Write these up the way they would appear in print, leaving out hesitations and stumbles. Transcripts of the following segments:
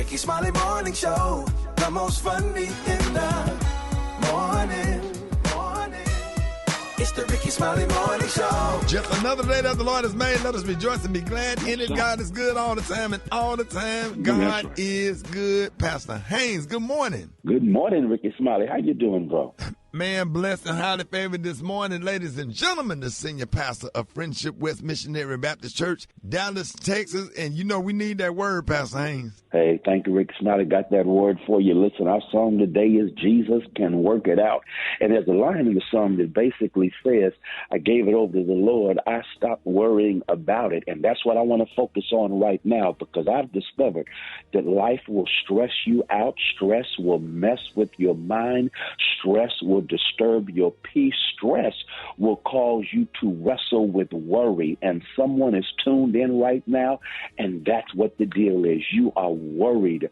Rickey Smiley Morning Show. The most funny in the morning. It's the Rickey Smiley Morning Show. Just another day that the Lord has made. Let us rejoice and be glad in it. God is good all the time, and all the time, God is good. Pastor Haynes, good morning. Good morning, Rickey Smiley. How you doing, bro? Man, blessed and highly favored this morning, ladies and gentlemen, the senior pastor of Friendship West Missionary Baptist Church, Dallas, Texas. And you know we need that word, Pastor Haynes. Hey, thank you, Rick Smiley. Got that word for you. Listen, our song today is Jesus Can Work It Out. And there's a line in the song that basically says, I gave it over to the Lord. I stopped worrying about it. And that's what I want to focus on right now, because I've discovered that life will stress you out. Stress will mess with your mind. Stress will disturb your peace. Stress will cause you to wrestle with worry. And someone is tuned in right now, and that's what the deal is. You are worried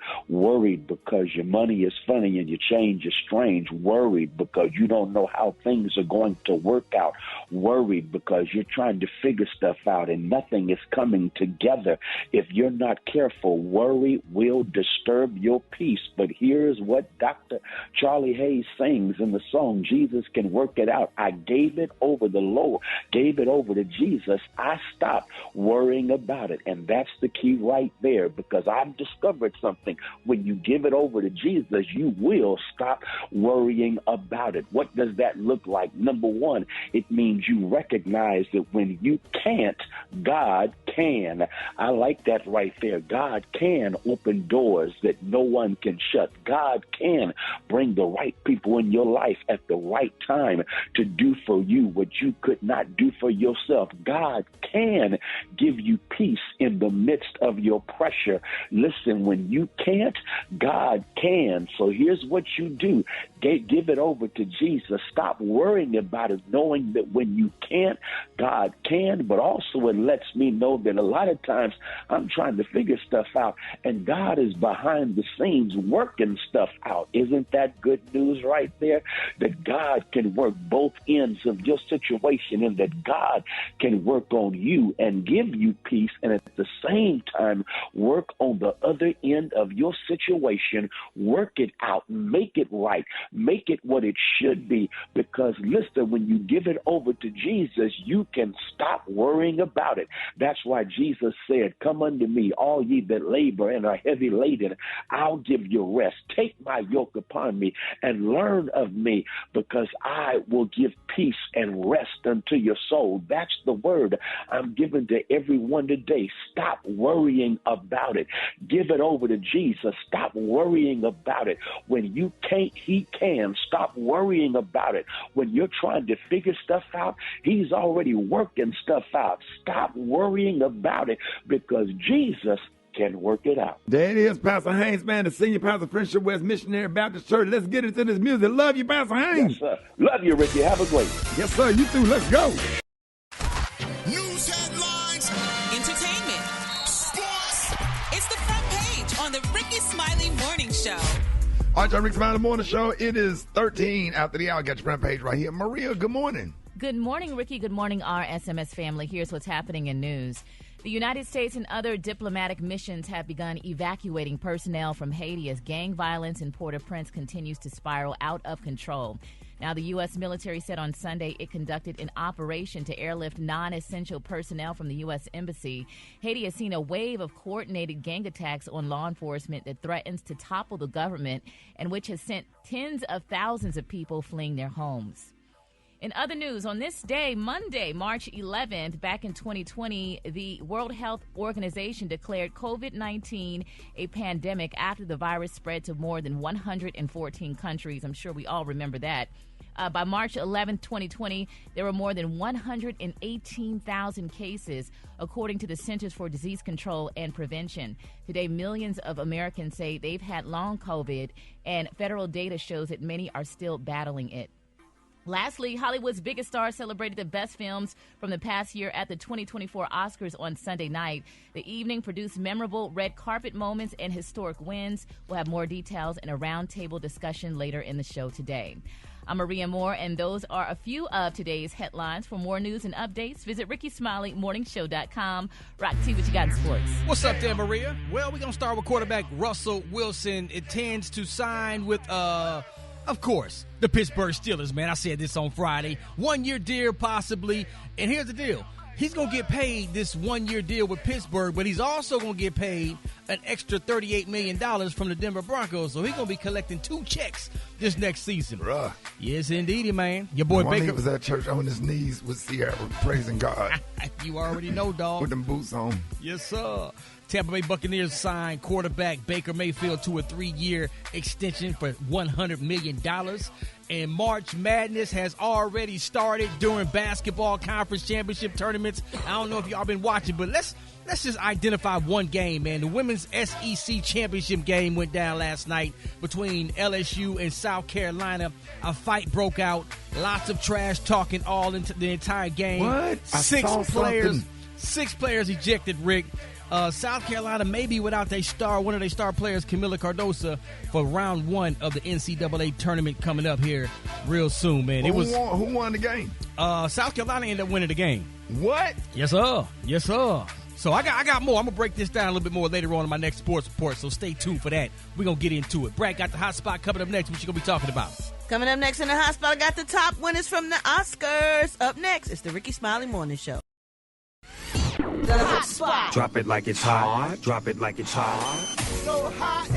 because your money is funny and your change is strange. Worried because you don't know how things are going to work out. Worried because you're trying to figure stuff out and nothing is coming together. If you're not careful, worry will disturb your peace. But here's what Dr. Charlie Hayes sings in the song, Jesus Can Work It Out. I gave it over the Lord, gave it over to Jesus. I stopped worrying about it. And that's the key right there, because I've discovered something. When you give it over to Jesus, you will stop worrying about it. What does that look like? Number one, it means you recognize that when you can't, God can. I like that right there. God can open doors that no one can shut. God can bring the right people in your life at the right time to do for you what you could not do for yourself. God can give you peace in the midst of your pressure. Listen, when you can't, God can. So here's what you do. Give it over to Jesus. Stop worrying about it, knowing that when you can't, God can. But also it lets me know that a lot of times I'm trying to figure stuff out, and God is behind the scenes working stuff out. Isn't that good news right there? That God can work both ends of your situation, and that God can work on you and give you peace, and at the same time work on the other end of your situation. Work it out. Make it right. Make it what it should be. Because listen, when you give it over to Jesus, you can stop worrying about it. That's why Jesus said, come unto me, all ye that labor and are heavy laden. I'll give you rest. Take my yoke upon me and learn of me, because I will give peace and rest unto your soul. That's the word I'm giving to everyone today. Stop worrying about it. Give it over to Jesus. Stop worrying about it. When you can't, he can. Stop worrying about it. When you're trying to figure stuff out, he's already working stuff out. Stop worrying about it, because Jesus can work it out. There it is, Pastor Haynes, man, the senior pastor of Friendship West Missionary Baptist Church. Let's get into this music. Love you, Pastor Haynes. Yes, sir. Love you, Ricky. Have a great one. Yes, sir. You too. Let's go. News headlines, entertainment, sports. It's the front page on the Rickey Smiley Morning Show. All right, y'all, Rickey Smiley Morning Show. It is 13 after the hour. Got your front page right here. Maria, good morning. Good morning, Ricky. Good morning, RSMS family. Here's what's happening in news. The United States and other diplomatic missions have begun evacuating personnel from Haiti as gang violence in Port-au-Prince continues to spiral out of control. Now, the U.S. military said on Sunday it conducted an operation to airlift non-essential personnel from the U.S. Embassy. Haiti has seen a wave of coordinated gang attacks on law enforcement that threatens to topple the government and which has sent tens of thousands of people fleeing their homes. In other news, on this day, Monday, March 11th, back in 2020, the World Health Organization declared COVID-19 a pandemic after the virus spread to more than 114 countries. I'm sure we all remember that. By March 11th, 2020, there were more than 118,000 cases, according to the Centers for Disease Control and Prevention. Today, millions of Americans say they've had long COVID, and federal data shows that many are still battling it. Lastly, Hollywood's biggest stars celebrated the best films from the past year at the 2024 Oscars on Sunday night. The evening produced memorable red carpet moments and historic wins. We'll have more details in a roundtable discussion later in the show today. I'm Maria Moore, and those are a few of today's headlines. For more news and updates, visit RickySmileyMorningShow.com. Rock T, what you got in sports? What's up there, Maria? Well, we're going to start with quarterback Russell Wilson. Intends to sign with, of course, the Pittsburgh Steelers, man. I said this on Friday. 1-year deal, possibly. And here's the deal. He's going to get paid this 1-year deal with Pittsburgh, but he's also going to get paid an extra $38 million from the Denver Broncos. So he's going to be collecting 2 checks this next season. Bruh. Yes, indeedy, man. Your boy One Baker he was at church on his knees with Sierra, praising God. You already know, dog. With them boots on. Yes, sir. Tampa Bay Buccaneers signed quarterback Baker Mayfield to a 3-year extension for $100 million. And March Madness has already started during basketball conference championship tournaments. I don't know if y'all been watching, but let's just identify one game, man. The women's SEC championship game went down last night between LSU and South Carolina. A fight broke out. Lots of trash talking all into the entire game. What? Six players ejected, Rick. South Carolina maybe without one of their star players, Camila Cardoso, for round 1 of the NCAA tournament coming up here real soon, man. Who won the game? South Carolina ended up winning the game. What? Yes, sir. Yes, sir. So I got more. I'm going to break this down a little bit more later on in my next sports report, so stay tuned for that. We're going to get into it. Brad got the hot spot coming up next. What you going to be talking about? Coming up next in the hot spot, I got the top winners from the Oscars. Up next, it's the Rickey Smiley Morning Show. The hot spot. Drop it like it's hot. Drop it like it's hot. So hot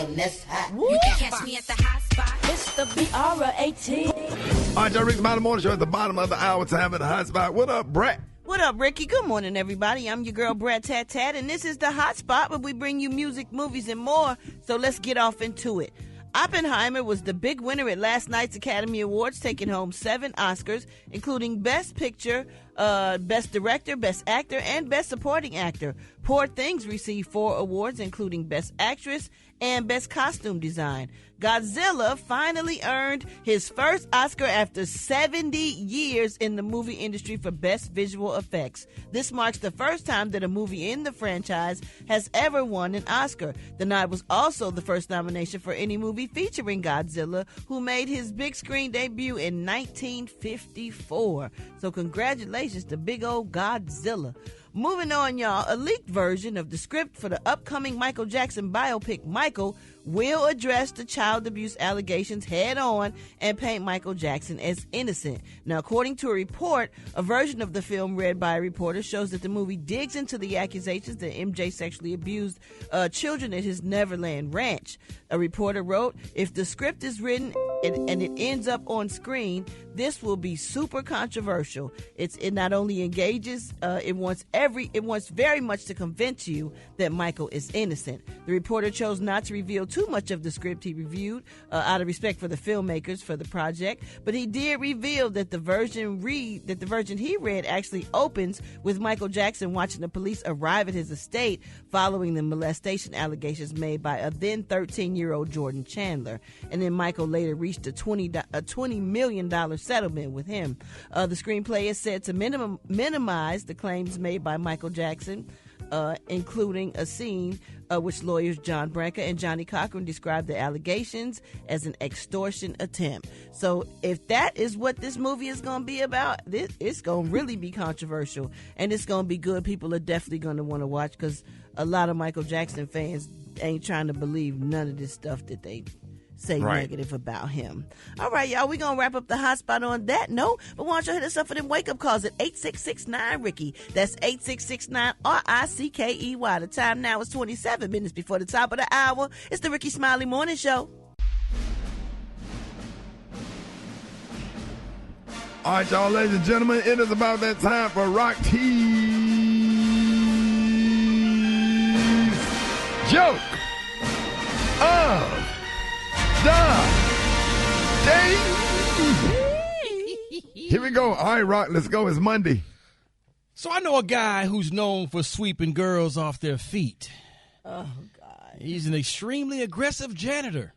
And that's hot. You can catch me at the hot spot. It's the BR18. All right, y'all, Rickey Smiley Morning Show at the bottom of the hour. Time at the hot spot. What up, Brett? What up, Ricky? Good morning, everybody. I'm your girl, Brad Tat Tat, and this is the hot spot where we bring you music, movies, and more. So let's get off into it. Oppenheimer was the big winner at last night's Academy Awards, taking home 7 Oscars, including Best Picture, Best Director, Best Actor, and Best Supporting Actor. Poor Things received 4 awards, including Best Actress and Best Costume Design. Godzilla finally earned his first Oscar after 70 years in the movie industry for Best Visual Effects. This marks the first time that a movie in the franchise has ever won an Oscar. The nod was also the first nomination for any movie featuring Godzilla, who made his big screen debut in 1954. So congratulations to big old Godzilla. Moving on, y'all, a leaked version of the script for the upcoming Michael Jackson biopic, Michael, will address the child abuse allegations head on and paint Michael Jackson as innocent. Now, according to a report, a version of the film read by a reporter shows that the movie digs into the accusations that MJ sexually abused children at his Neverland Ranch. A reporter wrote, if the script is written and it ends up on screen, this will be super controversial. It not only engages, it wants very much to convince you that Michael is innocent. The reporter chose not to reveal too much of the script he reviewed out of respect for the filmmakers for the project, but he did reveal that the version he read actually opens with Michael Jackson watching the police arrive at his estate following the molestation allegations made by a then 13-year-old Jordan Chandler, and then Michael later reached a $20 million settlement with him. The screenplay is said to minimize the claims made by Michael Jackson, including a scene which lawyers John Branca and Johnny Cochran described the allegations as an extortion attempt. So if that is what this movie is going to be about, it's going to really be controversial, and it's going to be good. People are definitely going to want to watch, because a lot of Michael Jackson fans ain't trying to believe none of this stuff that they say negative about him. All right, y'all, we're going to wrap up the hot spot on that note, but why don't you hit us up for them wake-up calls at 8669-RICKY. That's 8669-RICKEY. The time now is 27 minutes before the top of the hour. It's the Rickey Smiley Morning Show. All right, y'all, ladies and gentlemen, it is about that time for Rock T's Joke of the Day. Here we go. All right, Rock, let's go. It's Monday. So I know a guy who's known for sweeping girls off their feet. Oh, God. He's an extremely aggressive janitor.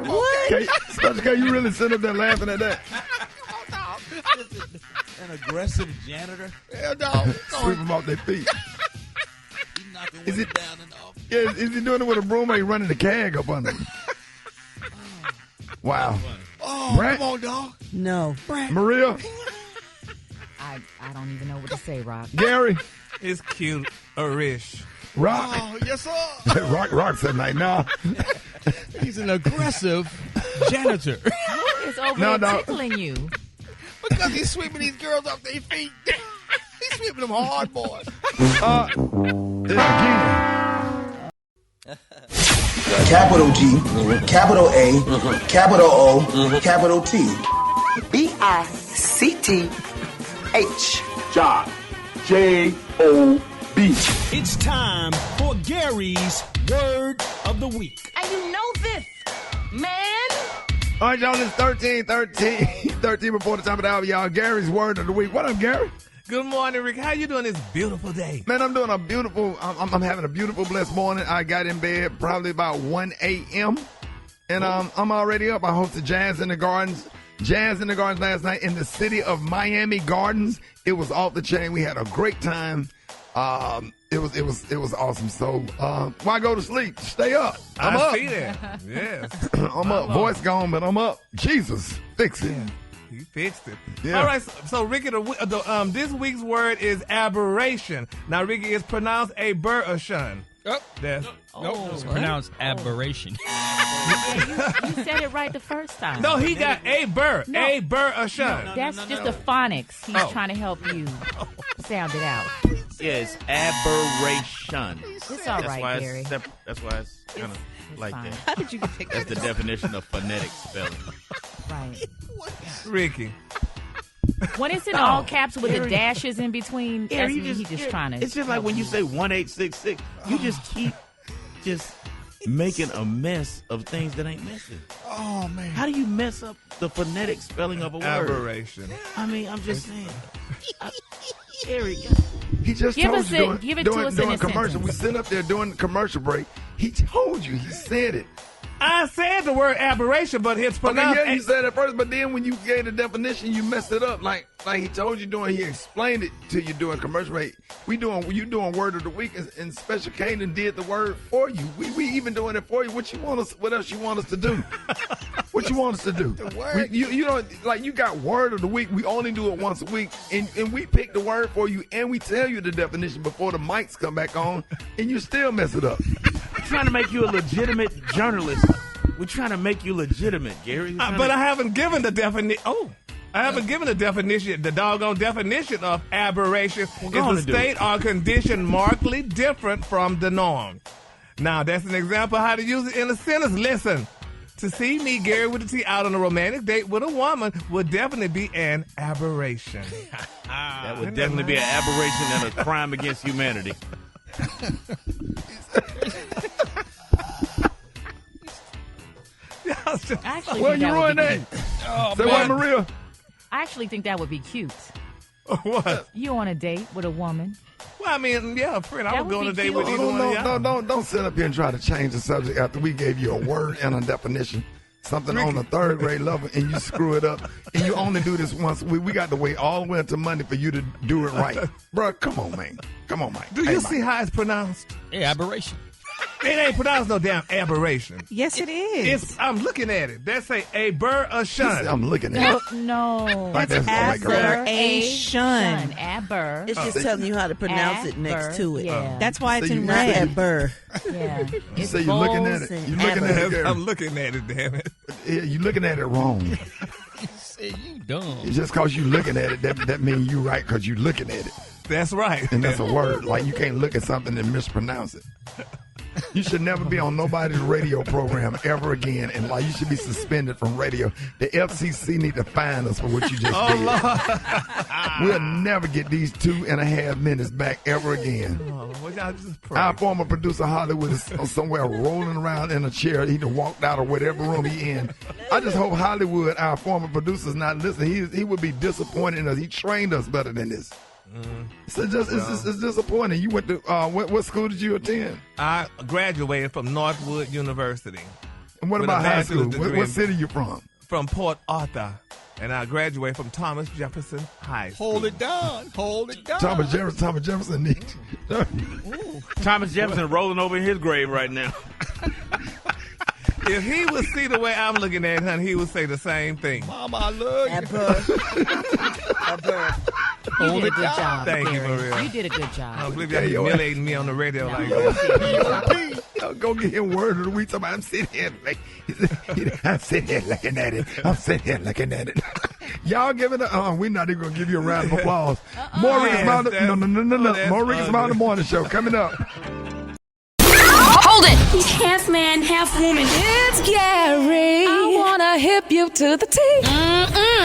What? Okay, you really sit up there laughing at that? An aggressive janitor? Hell no. Sweep them off their feet. He knocking Is women it- down in the office. Yeah, is he doing it with a broom or he running the keg up under him? Wow. Oh, Brett? come on, dog. No. Maria? I don't even know what to say, Rock. Gary? It's cute-ish. Rock? Oh, yes, sir. Rock said, like, nah. He's an aggressive janitor. What is over there tickling you? Because he's sweeping these girls off their feet. He's sweeping them hard, boy. Capital G, capital A, capital O, capital T. B-I-C-T-H. Job. J-O-B. It's time for Gary's Word of the Week. And you know this, man. All right, y'all, it's 13 before the top of the hour, y'all. Gary's Word of the Week. What up, Gary? Good morning, Rick. How you doing this beautiful day? Man, I'm doing a beautiful, I'm having a beautiful, blessed morning. I got in bed probably about 1 a.m. And I'm already up. I hosted Jazz in the Gardens last night in the city of Miami Gardens. It was off the chain. We had a great time. It was awesome. So why go to sleep? Stay up. I'm up. I see that. Yes. I'm up. Voice gone, but I'm up. Jesus, fix it. Yeah. You fixed it. Yeah. All right, so Ricky, this week's word is aberration. Now, Ricky, it's pronounced aberration. Oh, No, it's pronounced aberration. You said it right the first time. No, he got aberration. That's just the phonics. He's trying to help you sound it out. Yes, aberration. It's all right, Gary. That's why it's kind of like fine. that. How did you pick That's the definition of phonetic spelling. Right. Ricky. When it's in all caps with the dashes in between, Yeah, that's he's just trying to. It's just like when you say 1866, you just keep making a mess of things that ain't messing. Oh, man. How do you mess up the phonetic spelling of a word? Aberration. I mean, I'm just saying. Gary, he just give told us you give it to us in a commercial. sentence. We sit up there doing the commercial break. He told you. He said it. I said the word aberration, but it's pronounced. Okay, yeah, you said it first, but then when you gave the definition, you messed it up. Like he told you he explained it to you doing commercial break. You doing word of the week, and Special Kanan did the word for you. We even doing it for you. What else you want us to do? What you want us to do? The word. You know, like you got word of the week. We only do it once a week, and we pick the word for you, and we tell you the definition before the mics come back on, and you still mess it up. We're trying to make you a legitimate journalist. We're trying to make you legitimate, Gary. But I haven't given the definition. I haven't given the definition, the doggone definition of aberration. It's a state or condition markedly different from the norm. Now, that's an example of how to use it in a sentence. Listen, to see me, Gary, with the T, out on a romantic date with a woman would definitely be an aberration. That would definitely be an aberration and a crime against humanity. Well, you ruined that. So what, Maria? I actually think that would be cute. What? You on a date with a woman. Well, I mean, yeah, friend, I That would go on a would be date with cute. either one of y'all. Don't sit up here and try to change the subject after we gave you a word and a definition. Something on the third grade level, and you screw it up. And you only do this once. We got to wait all the way until Monday for you to do it right. Bro, come on, man. Come on, man. Do you see how it's pronounced? Yeah, aberration. It ain't pronounced no damn aberration. Yes, it is. I'm looking at it. That's a aberration. I'm looking at it. No. Like that's gonna make it right. Aberration. Aber. It's just telling you how to pronounce it next to it. Yeah. That's why it's So in you red. say- Aber. Yeah. You say you're looking at it. You're looking at it. Gary. I'm looking at it, damn it. Yeah, you're looking at it wrong. You said you dumb. It's just because you looking at it, that means you right because you looking at it. That's right. And that's a word. Like you can't look at something and mispronounce it. You should never be on nobody's radio program ever again, and like you should be suspended from radio. The FCC need to fine us for what you just did. Lord. We'll never get these 2.5 minutes back ever again. Well, y'all just pray. Our former producer Hollywood is somewhere rolling around in a chair. He done walked out of whatever room he in. I just hope Hollywood, our former producer, is not listening. He would be disappointed in us. He trained us better than this. So it's disappointing. You went to what school did you attend? I graduated from Northwood University. And what with about a high school? bachelor's degree What city you from? From Port Arthur. And I graduated from Thomas Jefferson High School. Hold it down. Hold it down. Thomas Jefferson. Thomas Jefferson rolling over in his grave right now. If he would see the way I'm looking at honey, he would say the same thing. Mama, I love you. That bird. You did a good job. Thank you, Gary. Maria. You did a good job. I believe y'all humiliating me on the radio like that. Go get him word of the week. Somebody, I'm sitting here I'm sitting here looking at it. I'm sitting here looking at it. Y'all give it we're not even gonna give you a round of applause. More Rickey Smiley. No. More Rickey Smiley Morning Show coming up. Hold it! He's half man, half woman. It's Gary. I wanna hip you to the T.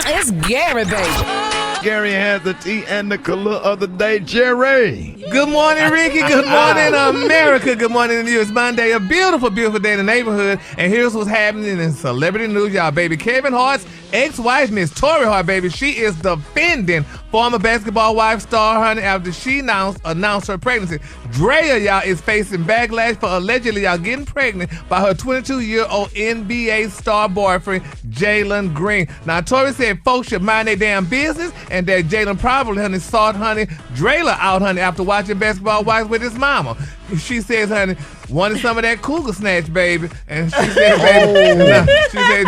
It's Gary, baby. Gary has the tea and the color of the day. Jerry. Good morning, Ricky. Good morning, America. Good morning to you. It's Monday, a beautiful, beautiful day in the neighborhood. And here's what's happening in celebrity news, y'all, baby. Kevin Hart's ex-wife, Miss Tori Hart, baby, she is defending former basketball wife star, honey, after she announced her pregnancy. Drea, y'all, is facing backlash for allegedly, y'all, getting pregnant by her 22-year-old NBA star boyfriend, Jalen Green. Now, Tori said folks should mind their damn business and that Jalen probably, honey, sought, honey, Drayla out, honey, after watching Basketball Wives with his mama. She says, honey, wanted some of that cougar snatch, baby. And she said, baby, she said,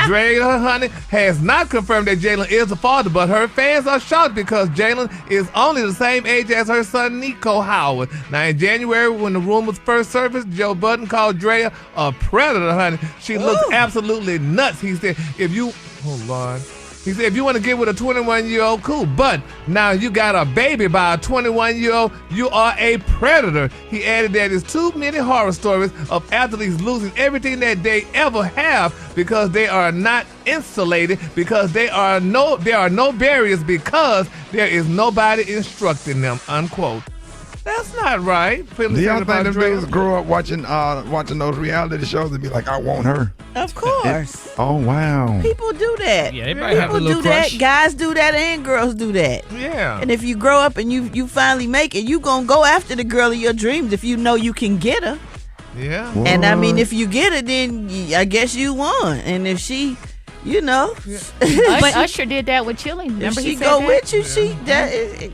Drayla, honey, has not confirmed that Jalen is the father, but her fans are shocked because Jalen is only the same age as her son, Nico Howard. Now, in January, when the rumors first surfaced, Joe Budden called Drea a predator, honey. She looks absolutely nuts. He said, he said, if you want to get with a 21-year-old, cool. But now you got a baby by a 21-year-old, you are a predator. He added that there's too many horror stories of athletes losing everything that they ever have because they are not insulated, because there are no barriers, because there is nobody instructing them, unquote. That's not right. Do y'all think them dudes grow up watching those reality shows and be like, I want her? Of course. Oh, wow. People do that. Yeah, everybody have a little that. crush. Guys do that and girls do that. Yeah. And if you grow up and you finally make it, you going to go after the girl of your dreams if you know you can get her. Yeah. What? And I mean, if you get her, then I guess you won. And if she... You know, but Usher did that with Chili. Remember, if she go with you.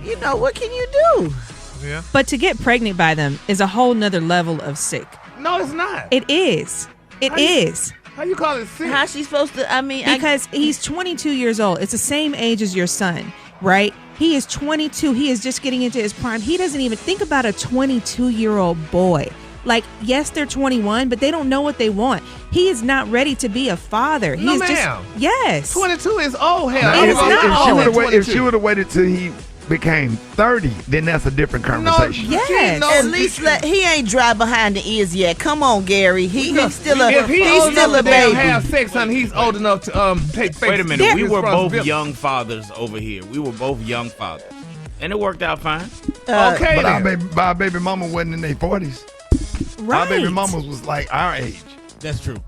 You know, what can you do? Yeah. But to get pregnant by them is a whole nother level of sick. No, it's not. It is. It is. How you call it sick? How's she supposed to? I mean, because he's 22 years old. It's the same age as your son, right? He is 22. He is just getting into his prime. He doesn't even think about a 22-year-old boy. Like, yes, they're 21, but they don't know what they want. He is not ready to be a father. He is ma'am. Yes. 22 is old. If she would have waited till he became 30, then that's a different conversation. Yes. At least he ain't dry behind the ears yet. Come on, Gary. He's still a baby. Have sex, honey, he's old enough to take. Wait a minute. We were both young fathers over here. We were both young fathers, and it worked out fine. Okay, but our baby mama wasn't in their 40s. Right. Our baby mamas was like our age. That's true.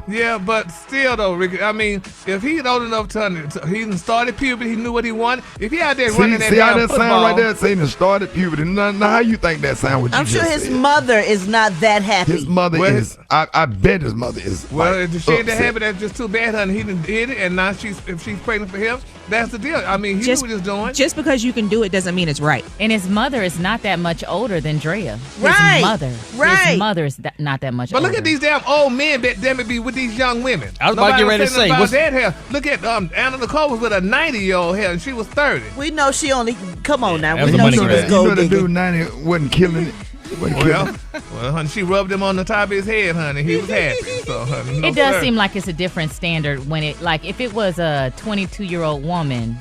Yeah, but still though, Ricky. I mean, if he's old enough to, he started puberty, he knew what he wanted. If he out there running that how that football, sound right there? Saying he started puberty. Now, how you think that sound? What you I'm sure just his said? mother is not that happy. His mother is. I bet his mother is. Well, like, if she ain't that upset. happy, that's just too bad, honey. He done did it, and now if she's pregnant for him, that's the deal. I mean, he knew what he was doing. Just because you can do it doesn't mean it's right. And his mother is not that much older than Drea. Right. His mother is not that much older. But look at these damn old men that damn it be with these young women. I was about to get ready to say. About that hair. Look at Anna Nicole was with a 90-year-old hair, and she was 30. We know she only. Come on now. That We was know a she money was grab. gold the digging. dude 90 wasn't killing it. Well, honey, she rubbed him on the top of his head, honey. He was happy. So, honey, no It does sir. seem like it's a different standard when if it was a 22-year-old woman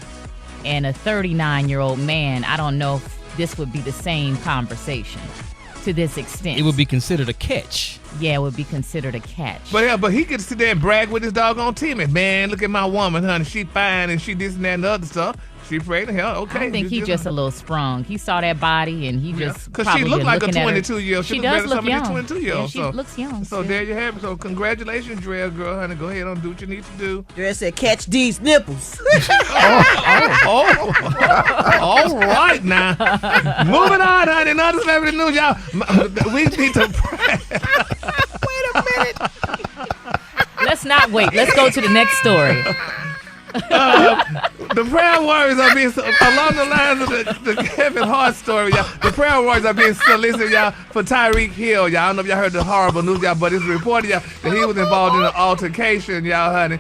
and a 39-year-old man, I don't know if this would be the same conversation to this extent. It would be considered a catch. Yeah, it would be considered a catch. But he could sit there and brag with his doggone team. And man, look at my woman, honey. She fine and she this and that and the other stuff. She pregnant, hell, okay. I think he's just a little sprung. He saw that body and he just because she looked like a 22-year-old. She does look young. 22-year-old. Yeah, she looks young. So there you have it. So congratulations, Drea, girl, honey. Go ahead and do what you need to do. Drea said, "Catch these nipples." All right now. Moving on, honey. Another celebrity news, y'all. We need to pray. Let's not wait. Let's go to the next story. The prayer warriors are being, along the lines of the Kevin Hart story, y'all. The prayer warriors are being solicited, y'all, for Tyreek Hill, y'all. I don't know if y'all heard the horrible news, y'all, but it's reported, y'all, that he was involved in an altercation, y'all, honey.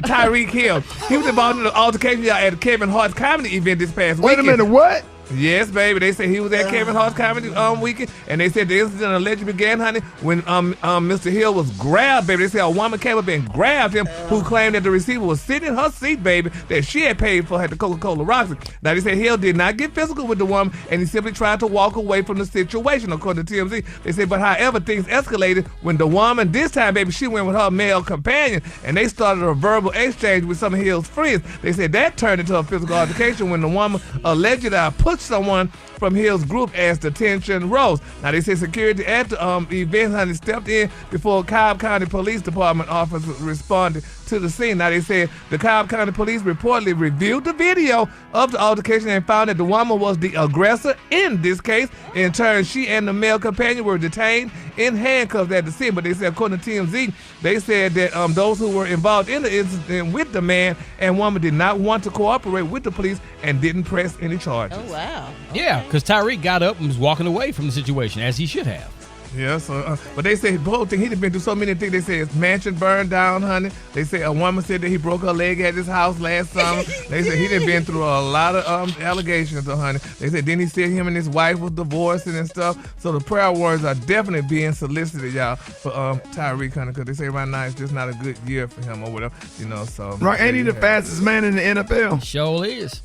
Tyreek Hill. He was involved in an altercation, y'all, at Kevin Hart's comedy event this past weekend. Wait a minute, what? Yes, baby. They said he was at Kevin Hart's comedy weekend, and they said the incident allegedly began, honey, when Mr. Hill was grabbed, baby. They said a woman came up and grabbed him, who claimed that the receiver was sitting in her seat, baby, that she had paid for at the Coca-Cola Roxy. Now, they said Hill did not get physical with the woman, and he simply tried to walk away from the situation, according to TMZ. They said, but however, things escalated when the woman, this time, baby, she went with her male companion, and they started a verbal exchange with some of Hill's friends. They said that turned into a physical altercation when the woman allegedly pushed someone from Hill's group as the tension rose. Now, they say security at the event, honey, stepped in before Cobb County Police Department officers responded to the scene. Now, they said the Cobb County Police reportedly reviewed the video of the altercation and found that the woman was the aggressor in this case. In turn, she and the male companion were detained in handcuffs at the scene. But they said, according to TMZ, they said that those who were involved in the incident with the man and woman did not want to cooperate with the police and didn't press any charges. Oh, wow. Okay. Yeah, because Tyreek got up and was walking away from the situation, as he should have. Yeah, so, but they say the whole thing, he'd been through so many things. They say his mansion burned down, honey. They say a woman said that he broke her leg at his house last summer. They said he done been through a lot of allegations, honey. They said then he said him and his wife was divorcing and stuff. So the prayer warriors are definitely being solicited, y'all, for Tyreek, honey, because they say right now it's just not a good year for him or whatever, you know. So right, ain't he the fastest man in the NFL? Sure is.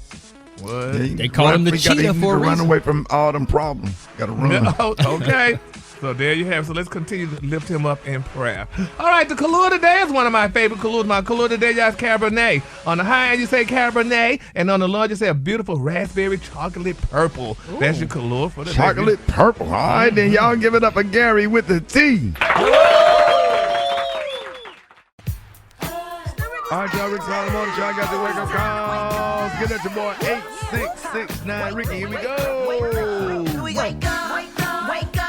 What? Yeah, they call him the cheetah for a reason. Run away from all them problems. Got to run. Okay. So there you have it. So let's continue to lift him up in prayer. All right, the Kahlua today is one of my favorite Kahluas. My Kahlua today, y'all, is Cabernet. On the high end, you say Cabernet, and on the low, you say a beautiful raspberry chocolate purple. Ooh. That's your Kahlua for the chocolate day. Purple. All right, then y'all give it up for Gary with the T. All right, y'all, Rickey Smiley Morning Show. I got the wake-up calls. Get at your boy, 8669 Ricky. Here we go. Here we go. Wake up, wake up, wake up.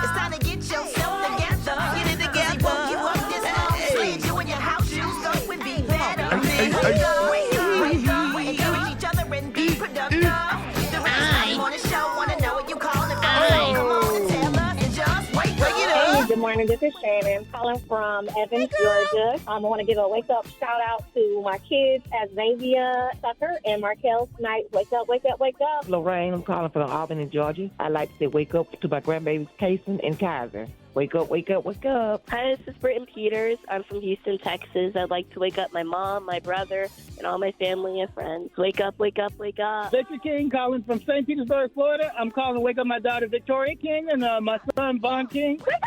It's time to get yourself together. Get it together. Woke you up this morning. Slid you in your house shoes. So would be better. Wake up, wake up, wake up. Encourage each other and be productive. The Rickey Smiley Morning Show. Want to know what you calling for. So come on and tell us and just wake up. Hey, good morning. This is Shannon calling from Evans, Georgia. I want to give a wake-up shout-out to my kids, Xavier Tucker and Markel Knight. Wake up, wake up, wake up. Lorraine, I'm calling from Albany, Georgia. I'd like to say wake up to my grandbabies, Kason and Kaiser. Wake up, wake up, wake up. Hi, this is Britton Peters. I'm from Houston, Texas. I'd like to wake up my mom, my brother, and all my family and friends. Wake up, wake up, wake up. Victor King calling from St. Petersburg, Florida. I'm calling to wake up my daughter, Victoria King, and my son, Von King. Wake up,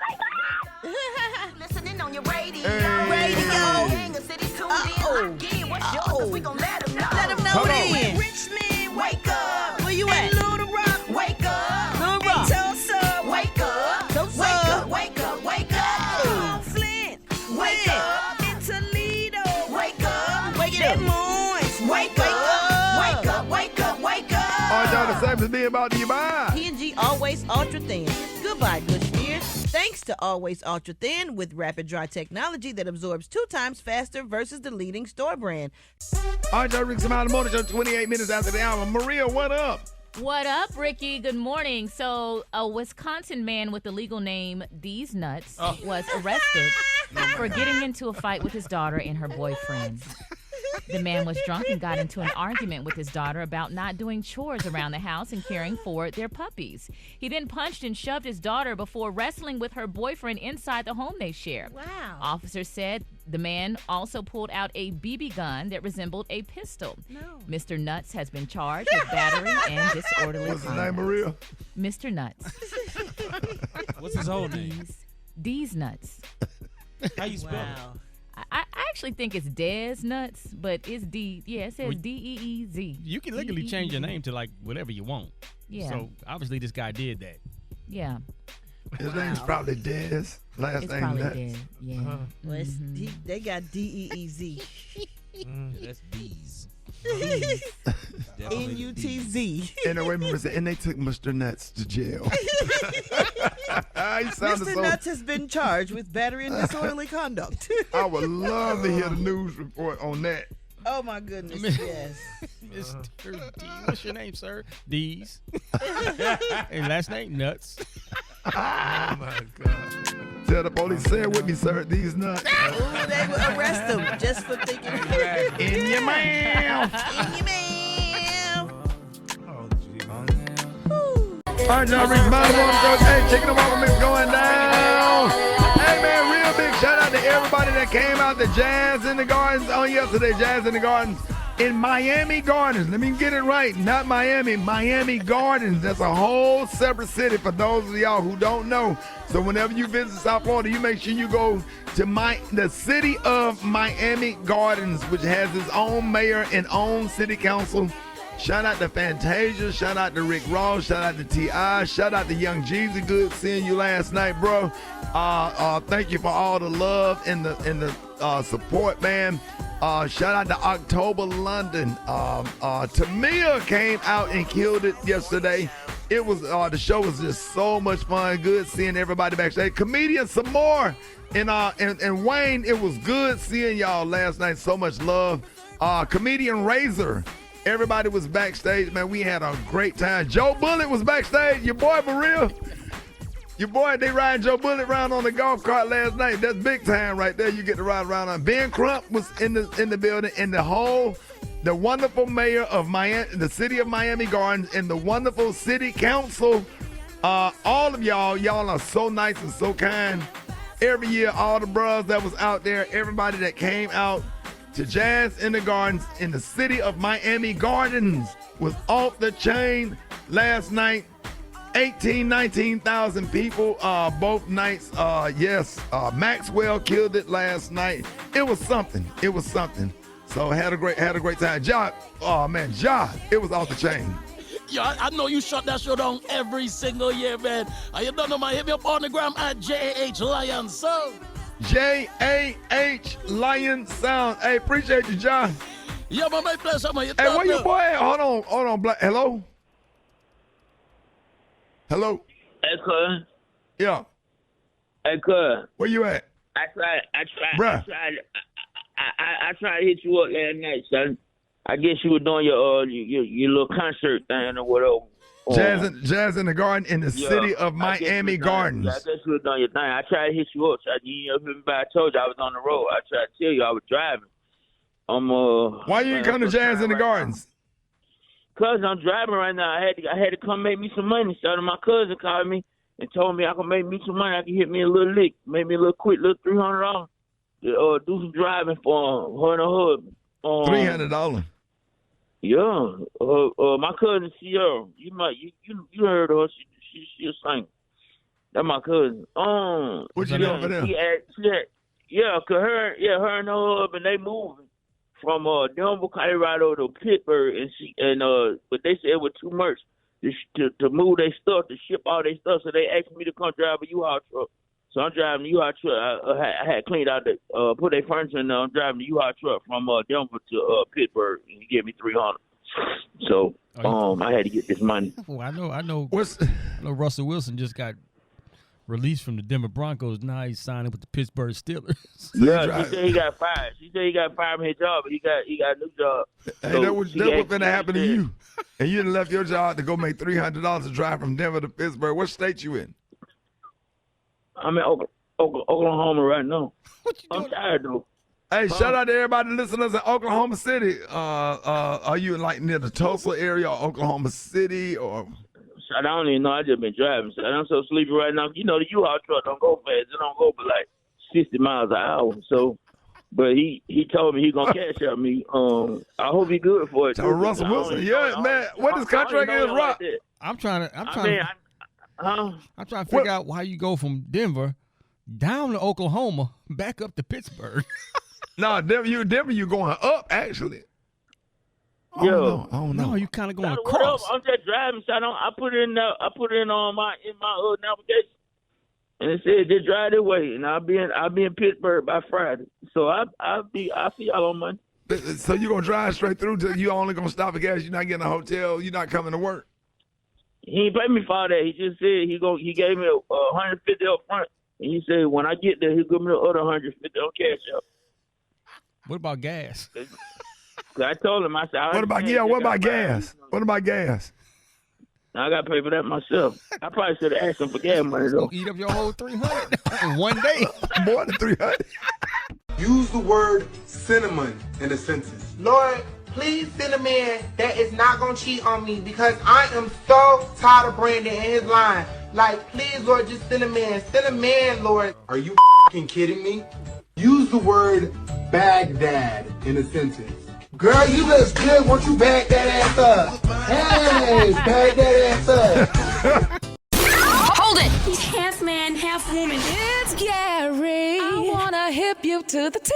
wake up, wake up! Listening on your radio. Radio. What's yours? We gonna let them know. Let them know then. Richmond, wake up. Where you at? Little Rock, wake up. Little Rock. Tulsa, wake up. Tulsa. Wake up, wake up, wake up. Flint, wake up. In Toledo, wake up. Wake up. Moines, wake up. Wake up, wake up, wake up. All right, y'all, the same as me about you. Bye. P&G Always Ultra Thin. Goodbye, good spirits. Thanks to Always Ultra Thin with rapid dry technology that absorbs 2 times faster versus the leading store brand. All right, y'all, Rickey Smiley Morning Show, 28 minutes after the hour. Maria, what up? What up, Ricky? Good morning. So, a Wisconsin man with the legal name These Nuts was arrested for getting into a fight with his daughter and her boyfriend. The man was drunk and got into an argument with his daughter about not doing chores around the house and caring for their puppies. He then punched and shoved his daughter before wrestling with her boyfriend inside the home they share. Wow. Officers said the man also pulled out a BB gun that resembled a pistol. No. Mr. Nuts has been charged with battery and disorderly What's his conduct. name, Maria? Mr. Nuts. What's his whole name? These Nuts. How you spell it? I actually think it's Dez Nuts, but it's D. Yeah, it says D-E-E-Z. You can legally change your name to like whatever you want. Yeah. So obviously this guy did that. Yeah. His name's probably Dez. Last It's name probably Nuts. Dez. Yeah. Well, they got D-E-E-Z. That's bees. N-U-T-Z. And they took Mr. Nuts to jail. Mr. Nuts has been charged with battery and disorderly conduct. I would love to hear the news report on that. Oh, my goodness, yes. Mr. D. What's your name, sir? D's. And last name, Nuts. Oh, my God. Tell the police, say it with me, sir. These nuts. Ooh, they will arrest him just for thinking. In your mouth. In your mouth. All right, y'all, Rickey Smiley Morning Show. Hey, Chicken and Waffle Mix going down. Hey, man, real big shout out to everybody that came out to Jazz in the Gardens on yesterday. Jazz in the Gardens in Miami Gardens. Let me get it right. Not Miami. Miami Gardens. That's a whole separate city for those of y'all who don't know. So whenever you visit South Florida, you make sure you go to the city of Miami Gardens, which has its own mayor and own city council. Shout out to Fantasia, shout out to Rick Ross, shout out to T.I., shout out to Young Jeezy. Good seeing you last night, bro. Thank you for all the love and the support, man. Shout out to October London. Tamia came out and killed it yesterday. It was the show was just so much fun. Good seeing everybody backstage. Comedian some more and Wayne. It was good seeing y'all last night. So much love. Comedian Razor. Everybody was backstage, man. We had a great time. Joe Bullitt was backstage. Your boy, for real. Your boy, they riding Joe Bullitt around on the golf cart last night. That's big time right there. You get to ride around on. Ben Crump was in the building, and the wonderful mayor of Miami, the city of Miami Gardens, and the wonderful city council. All of y'all are so nice and so kind. Every year, all the bros that was out there, everybody that came out to Jazz in the Gardens in the city of Miami Gardens was off the chain last night. 19,000 people both nights. Yes, Maxwell killed it last night. It was something. So had a great time. Ja, oh man, Ja, it was off the chain. Yeah, I know you shut that show down every single year, man. You don't know, man. Hit me up on the gram at JAH Lion Sound. JAH Lion Sound. Hey, appreciate you, John. Yeah, man, my pleasure, man. Hey, where your boy at? Hold on, Black. Hello? Hello? Hey, cuz. Yeah. Hey, cuz. Where you at? I tried Bruh. I tried to hit you up last night, son. I guess you were doing your little concert thing or whatever. Jazz in the Garden in the city of Miami Gardens. I guess you were doing your thing. I tried to hit you up. So I told you I was on the road. I tried to tell you I was driving. Why you come to Jazz in the Gardens? Cause I'm driving right now. I had to come make me some money. So my cousin called me and told me I could make me some money. I could hit me a little lick, make me a little quick, little $300. Do some driving for her and her husband. $300. Yeah, my cousin Sierra. You heard of her? She a singer. That's my cousin. What you doing for them? Cause her and her husband they moving from Denver, Colorado to Pittsburgh, but they said it was too much to move their stuff, to ship all their stuff. So they asked me to come drive a U-Haul truck. So I'm driving the U-Haul truck. I had cleaned out put their furniture in there. I'm driving the U-Haul truck from Denver to Pittsburgh, and he gave me $300. So I had to get this money. Oh, I know. I know Russell Wilson just got released from the Denver Broncos. Now he's signing with the Pittsburgh Steelers. Yeah, he said he got fired. He said he got fired from his job, but he got a new job. Hey, that was going to happen to you. And you done left your job to go make $300 to drive from Denver to Pittsburgh. What state you in? I'm in Oklahoma right now. I'm tired, though. Hey, shout out to everybody listeners in Oklahoma City. Are you like near the Tulsa area or Oklahoma City or? I don't even know. I just been driving. So I'm so sleepy right now. You know the U-Haul truck don't go fast. It don't go but like 60 miles an hour. So, but he told me he gonna cash out me. I hope he good for it. So Russell Wilson, man. What his contract is, Rock? I'm trying to figure out why you go from Denver down to Oklahoma, back up to Pittsburgh. No, Denver, you going up actually. Yo, I don't know. No, you kind of going across. I'm just driving, so I put it in my navigation, and it said just drive this way, and I'll be in Pittsburgh by Friday. So I'll see y'all on Monday. So you gonna drive straight through till you only gonna stop at gas? You're not getting a hotel. You're not coming to work. He ain't pay me for all that. He just said he gave me $150 up front, and he said when I get there, he'll give me the other $150 on cash out. What about gas? I told him, I said, What about gas? What about gas? Now I got to pay for that myself. I probably should have asked him for gas money though. Eat up your whole $300 in one day. More than $300. Use the word cinnamon in a sentence. Lord, please send a man that is not going to cheat on me because I am so tired of Brandon and his line. Like, please, Lord, just send a man. Send a man, Lord. Are you f***ing kidding me? Use the word Baghdad in a sentence. Girl, you look good. Won't you bag that ass up? Hey, bag that ass up. Hold it! Half man, half woman. It's Gary. I wanna hip you to the T.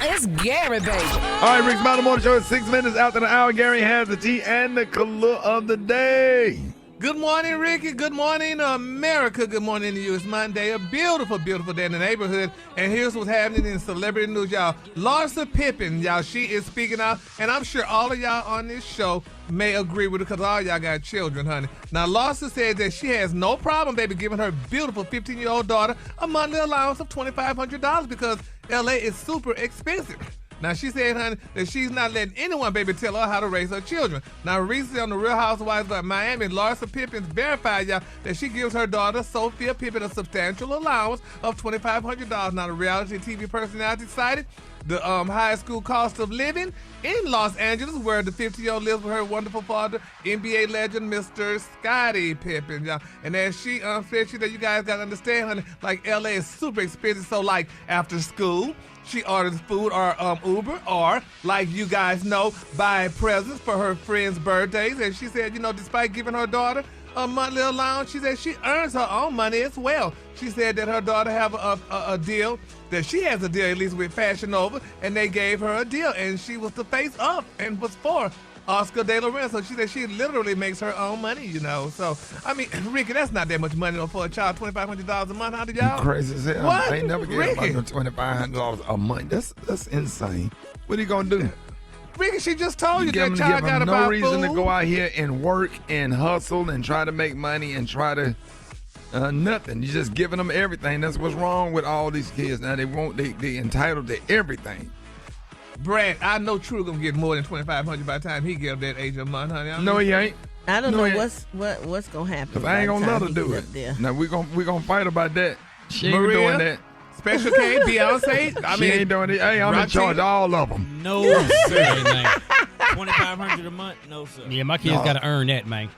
It's Gary, baby. All right, Rickey Smiley Morning Show is 6 minutes after the hour. Gary has the tea and the color of the day. Good morning, Ricky. Good morning, America. Good morning to you. It's Monday, a beautiful, beautiful day in the neighborhood. And here's what's happening in celebrity news, y'all. Larsa Pippen, y'all, she is speaking out. And I'm sure all of y'all on this show may agree with her because all y'all got children, honey. Now, Larsa said that she has no problem, baby, giving her beautiful 15-year-old daughter a monthly allowance of $2,500 because L.A. is super expensive. Now, she said, honey, that she's not letting anyone, baby, tell her how to raise her children. Now, recently on The Real Housewives of Miami, Larsa Pippen verified, y'all, that she gives her daughter, Sophia Pippen, a substantial allowance of $2,500. Now, the reality TV personality cited the high school cost of living in Los Angeles, where the 50-year-old lives with her wonderful father, NBA legend, Mr. Scottie Pippen, y'all. And as she said, that you guys got to understand, honey, like, L.A. is super expensive, so, like, after school, she orders food or Uber or, like you guys know, buy presents for her friends' birthdays. And she said, you know, despite giving her daughter a monthly allowance, she said she earns her own money as well. She said that her daughter have a deal, that she has a deal at least with Fashion Nova, and they gave her a deal. And she was the face up and was for Oscar De La Renta. So she said she literally makes her own money, you know. So, I mean, Ricky, that's not that much money for a child, $2,500 a month. How did y'all? You crazy as hell. What? They never gave her $2,500 a month. That's insane. What are you going to do? Ricky, she just told you that Give child got to them buy no reason food. to go out here and work and hustle and try to make money and try to nothing. You're just giving them everything. That's what's wrong with all these kids now. They entitled to everything. Brad, I know True gonna get more than $2,500 by the time he get up that age of month, honey. No, he ain't. I don't No, know he what's gonna happen. Cause I ain't gonna let her do it. Now we gonna fight about that. She ain't Maria, doing that. Special K, Beyonce. She ain't doing it. Hey, I'm in charge of all of them. No, sir. $2,500 a month? No, sir. Yeah, my kids got to earn that, man.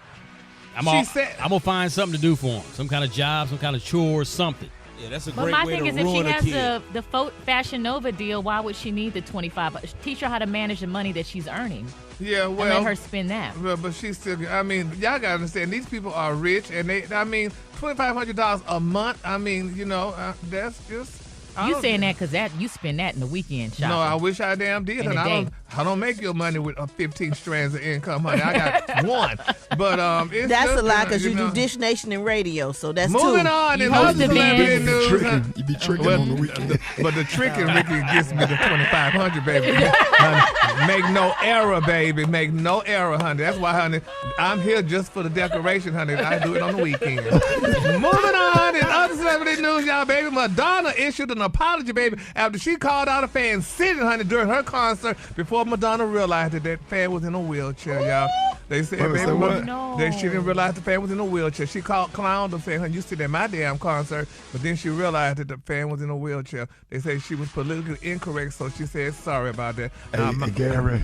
I'm going to find something to do for them. Some kind of job, some kind of chore, something. Yeah, that's a But great my way thing to is, if she ruin a has kid. the Fashion Nova deal, why would she need the $25? Teach her how to manage the money that she's earning. Yeah, well, and let her spend that. But she's still. I mean, y'all gotta understand. These people are rich, and they. I mean, $2,500 a month. I mean, you know, that's just. You saying that because you spend that in the weekend shopping. No, I wish I damn did. In And I don't make your money with 15 strands of income, honey. I got one. But it's that's just, a lie because you know. do Dish Nation and radio, so that's Moving two. on, You and host other the celebrity band. news. You be tricking on the weekend. But the tricking, Ricky, gets me the $2,500, baby. Honey, make no error, baby. Make no error, honey. That's why, honey, I'm here just for the decoration, honey. I do it on the weekend. Moving on, in other celebrity news, y'all, baby. Madonna issued an apology, baby, after she called out a fan sitting, honey, during her concert before Madonna realized that fan was in a wheelchair, y'all. They said, baby, that she didn't realize the fan was in a wheelchair. She clowned them, saying, honey, you sit at my damn concert. But then she realized that the fan was in a wheelchair. They say she was politically incorrect, so she said sorry about that. Hey, Gary,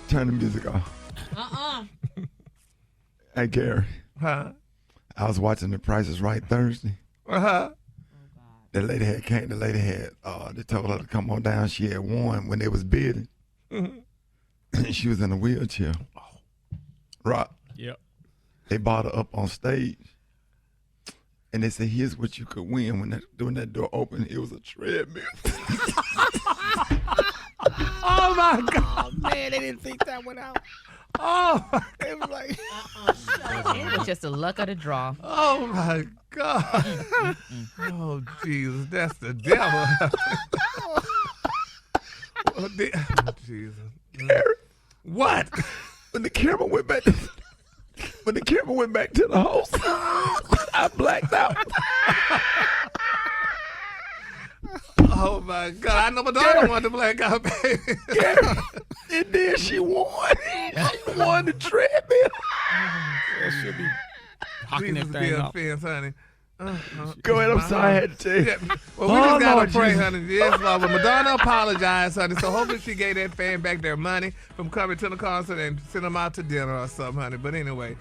turn the music off. Hey, Gary. Huh? I was watching The Price is Right Thursday. Uh-huh. The lady had, they told her to come on down. She had won when they was bidding. Mm-hmm. She was in a wheelchair. Rock. Yep. They brought her up on stage. And they said, here's what you could win. When that door opened, it was a treadmill. Oh, my God. Oh, man, they didn't think that one out. Oh, it was like, It was just the luck of the draw. oh, my God. Oh, Jesus, that's the devil. Jesus. What? When the camera went back to the host, I blacked out. Oh my God! I know my daughter wanted to black out, baby. And then she won. She won the treadmill. She'll be hocking that Jesus thing be up. offense, honey. Go ahead. I'm sorry I had to tell you. Yeah. Well, we just gotta Lord pray, Jesus. honey. Yes, Lord. But Madonna apologized, honey. So hopefully she gave that fan back their money from coming to the concert and send them out to dinner or something, honey. But anyway.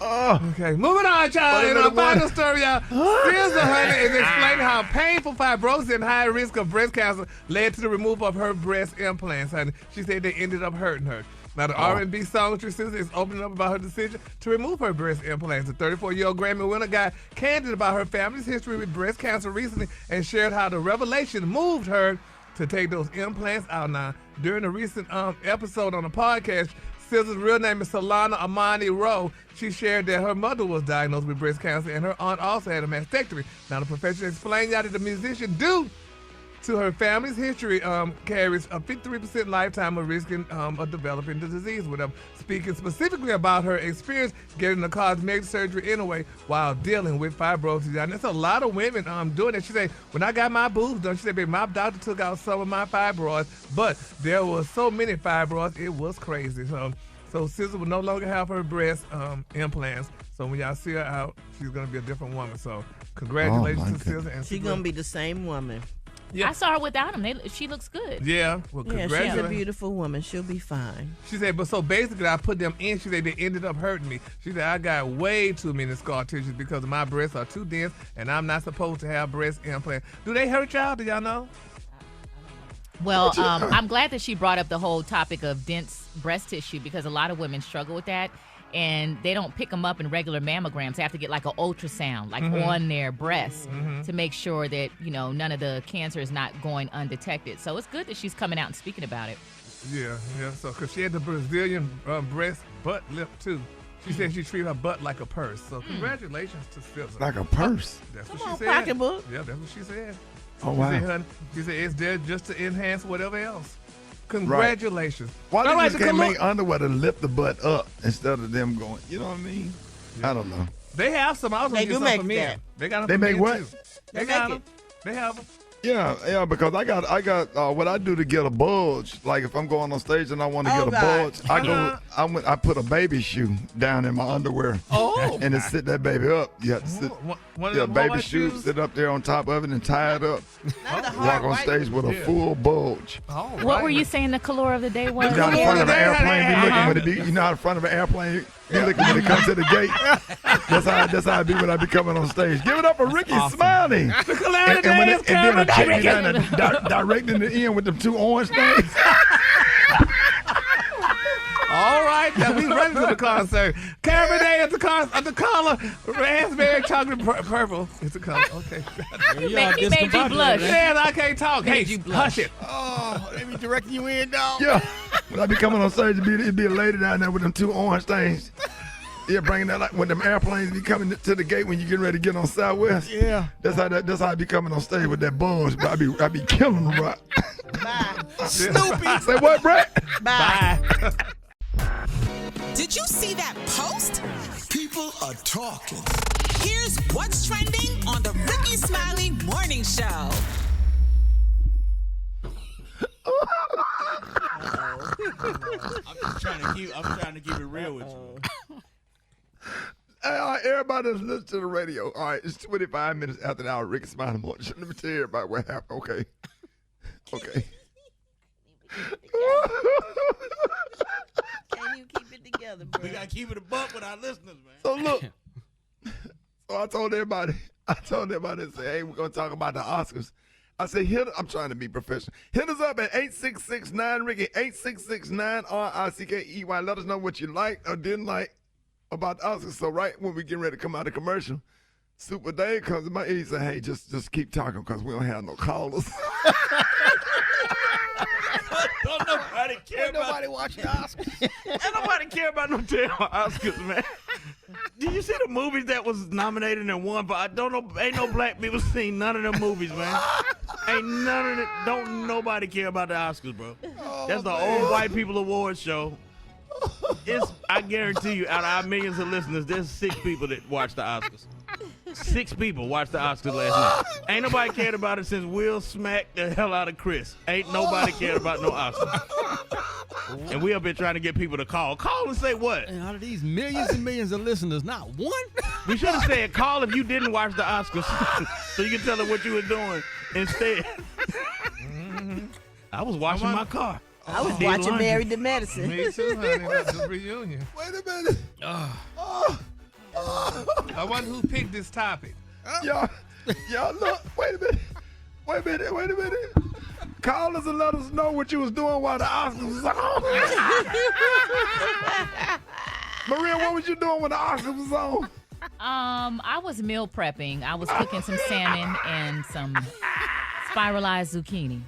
Okay, moving on, y'all. In our final story, y'all, SZA, honey, is explaining how painful fibrosis and high risk of breast cancer led to the removal of her breast implants, honey. She said they ended up hurting her. Now, the R&B songstress SZA is opening up about her decision to remove her breast implants. The 34-year-old Grammy winner got candid about her family's history with breast cancer recently and shared how the revelation moved her to take those implants out. Now, during a recent episode on the podcast, SZA's real name is Solana Amani Rowe. She shared that her mother was diagnosed with breast cancer and her aunt also had a mastectomy. Now, the professional explained that the musician, due to her family's history, carries a 53% lifetime of risk of developing the disease with them. Speaking specifically about her experience getting the cosmetic surgery anyway while dealing with fibrosis. And there's a lot of women doing it. She said, when I got my boobs done, she said, baby, my doctor took out some of my fibroids, but there was so many fibroids, it was crazy. So SZA will no longer have her breast implants. So when y'all see her out, she's going to be a different woman. So congratulations to SZA. And she's going to be the same woman. Yeah. I saw her without him. She looks good. Yeah. Well, congratulations. She's a beautiful woman. She'll be fine. She said, but so basically I put them in. She said they ended up hurting me. She said I got way too many scar tissues because my breasts are too dense and I'm not supposed to have breast implants. Do they hurt y'all? Do y'all know? Well, I'm glad that she brought up the whole topic of dense breast tissue because a lot of women struggle with that. And they don't pick them up in regular mammograms. They have to get like an ultrasound, like on their breast, to make sure that, none of the cancer is not going undetected. So it's good that she's coming out and speaking about it. Yeah. So, because she had the Brazilian breast butt lift, too. She said she treated her butt like a purse. So, congratulations to SZA. Like a purse? That's what Come she on, said. pocketbook. Yeah, that's what she said. Oh, wow. She said it's there just to enhance whatever else. Congratulations. Right. Why they can't make underwear to lift the butt up instead of them going, you know what I mean? Yeah. I don't know. They have some. I was going to get some for men. They got them They for make men what? Too. They got them. They have them. Yeah, because I got what I do to get a bulge. Like if I'm going on stage and I want to get a bulge, I put a baby shoe down in my underwear. Oh, and then sit that baby up. You have to sit. Baby shoe, sit up there on top of it and tie it up. Walk on stage with a full bulge. Oh, what were you saying the color of the day was? You know, in front of an airplane, be looking when it be. You know, in front of an airplane, be looking when it comes to the gate. That's how I be when I be coming on stage. Give it up for Rickey Smiley. The calamity and then a chick be down there directing the end with them two orange things. All right, now we ready for the concert. Cabernet at the color, raspberry, chocolate, purple. It's the color. Okay. He made you blush. Yeah, I can't talk. Hey, hush it. Oh, they be directing you in, dog. Yeah. When I be coming on stage, it'd be a lady down there with them two orange things. Yeah, bringing that like when them airplanes be coming to the gate when you getting ready to get on Southwest. Yeah. That's how I be coming on stage with that bulge. But I be killing them, right? Bye. Snoopy. Say what, Brett? Bye. Did you see that post? People are talking. Here's what's trending on the Rickey Smiley Morning Show. I'm trying to keep it real with you. Hey, all right, everybody that's listening to the radio. All right, it's 25 minutes after the hour. Rickey Smiley Morning Show. Let me tell you everybody what happened. Okay. Can you keep it together, bro? We got to keep it a buck with our listeners, man. So look. So I told everybody and say, hey, we're going to talk about the Oscars. I said, I'm trying to be professional. Hit us up at 866-9-RICKEY, 866-9-RICKEY. Let us know what you liked or didn't like about the Oscars. So right when we get ready to come out of commercial, Super Dave comes to my ear and said, hey, just keep talking because we don't have no callers. Don't nobody care about nobody watch the Oscars. Ain't nobody care about no damn Oscars, man. Did you see the movies that was nominated and won? But ain't no black people seen none of them movies, man. Ain't none of it. Don't nobody care about the Oscars, bro. That's the old white people awards show. I guarantee you, out of our millions of listeners, there's 6 people that watch the Oscars. 6 people watched the Oscars last night. Ain't nobody cared about it since Will smacked the hell out of Chris. Ain't nobody cared about no Oscars. And we up here trying to get people to call. Call and say what? And out of these millions and millions of listeners, not one? We should have said call if you didn't watch the Oscars so you can tell them what you were doing instead. I was washing my car. I was watching Married to Medicine. Me too, honey. That's a reunion. Wait a minute. I wonder who picked this topic. Y'all, look. Wait a minute. Call us and let us know what you was doing while the Oscars was on. Maria, what was you doing when the Oscars was on? I was meal prepping. I was cooking some salmon and some spiralized zucchini.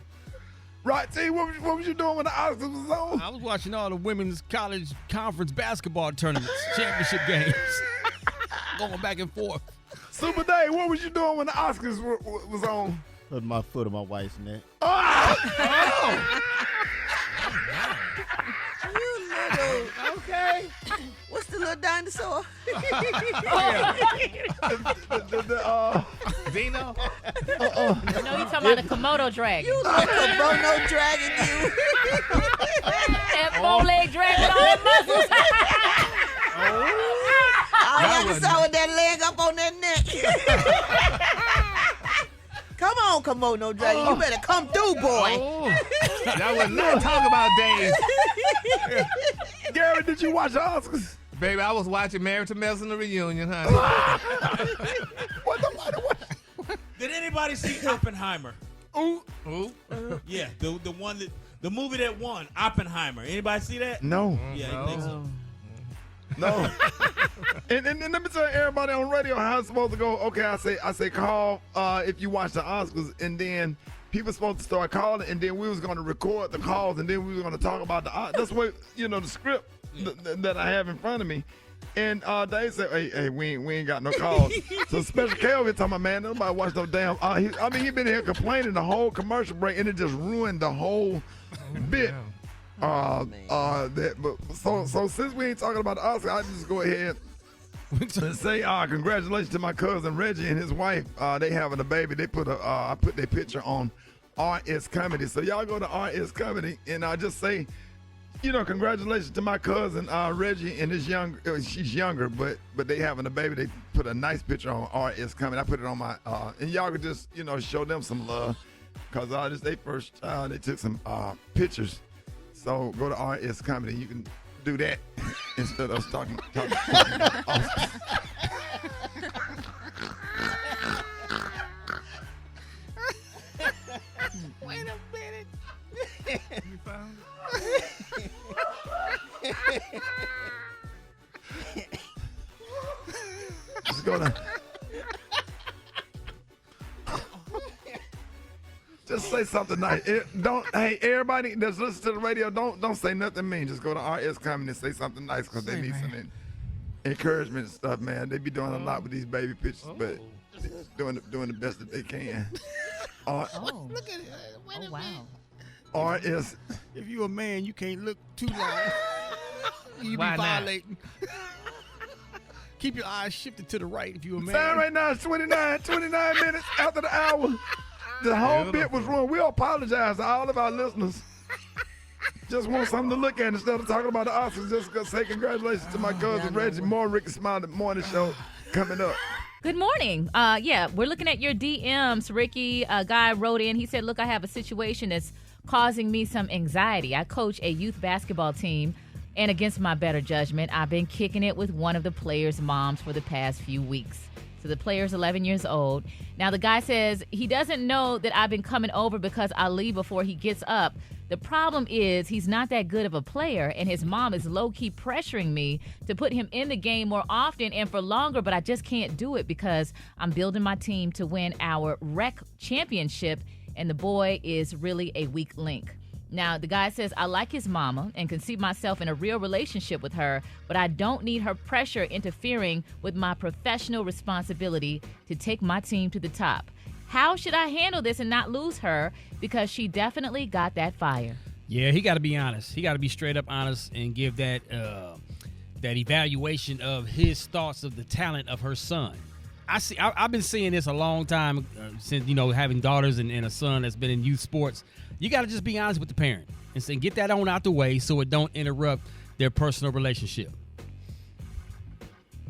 Right, T, what was you doing when the Oscars was on? I was watching all the women's college conference basketball tournaments, championship games, going back and forth. Super Dave, what was you doing when the Oscars was on? Put my foot on my wife's neck. Okay. What's the little dinosaur? Dino? No, you talking about the Komodo dragon. You little Komodo dragon, you. That 4-leg dragon with all that muscles. All I saw with that leg up on that neck. Come on, Komodo dragon. You better come through, boy. Y'all would not talk about Dave. Gary, did you watch the Oscars? Baby, I was watching Married to Medicine the reunion, honey. Did anybody see Oppenheimer? Ooh. Yeah, the one the movie that won, Oppenheimer. Anybody see that? No. Yeah, I think so. No. and let me tell everybody on radio how it's supposed to go. Okay, I say call if you watch the Oscars, and then people supposed to start calling, and then we was going to record the calls, and then we were going to talk about the that's what the script that I have in front of me. And they said, hey, we ain't got no calls. So Special K over here talking about, man, nobody watched no damn. He been here complaining the whole commercial break, and it just ruined the whole bit. So since we ain't talking about the Oscar, I just go ahead and say congratulations to my cousin Reggie and his wife. They having a baby. They put I put their picture on RS Comedy. So y'all go to RS Comedy and I just say, congratulations to my cousin Reggie and his she's younger, but they having a baby. They put a nice picture on RS Comedy. I put it on my and y'all could just show them some love because this they first they took some pictures. So go to RS Comedy. You can do that instead of us talking. Wait a minute. You found Just go to. Just say something nice. Hey, everybody that's listening to the radio, don't say nothing mean. Just go to RS Comedy and say something nice because they need some encouragement and stuff, man. They be doing a lot with these baby pictures, but doing the best that they can. Look at it. Wait a minute. RS. If you a man, you can't look too long. You Why be not? violating. Keep your eyes shifted to the right if you a man. Time right now is 29 minutes after the hour. The whole bit was ruined. We apologize to all of our listeners. Just want something to look at instead of talking about the Oscars. Just gonna say congratulations to my cousin Reggie. More Rickey Smiley Morning Show coming up. Good morning. We're looking at your DMs. Ricky, a guy wrote in. He said, look, I have a situation that's causing me some anxiety. I coach a youth basketball team, and against my better judgment, I've been kicking it with one of the players' moms for the past few weeks. So the player's 11 years old. Now, the guy says he doesn't know that I've been coming over because I leave before he gets up. The problem is he's not that good of a player, and his mom is low-key pressuring me to put him in the game more often and for longer, but I just can't do it because I'm building my team to win our rec championship, and the boy is really a weak link. Now, the guy says, I like his mama and can see myself in a real relationship with her, but I don't need her pressure interfering with my professional responsibility to take my team to the top. How should I handle this and not lose her? Because she definitely got that fire. Yeah, he got to be honest. He got to be straight up honest and give that that evaluation of his thoughts of the talent of her son. I've been seeing this a long time since, having daughters and a son that's been in youth sports. You got to just be honest with the parent and say, get that on out the way so it don't interrupt their personal relationship.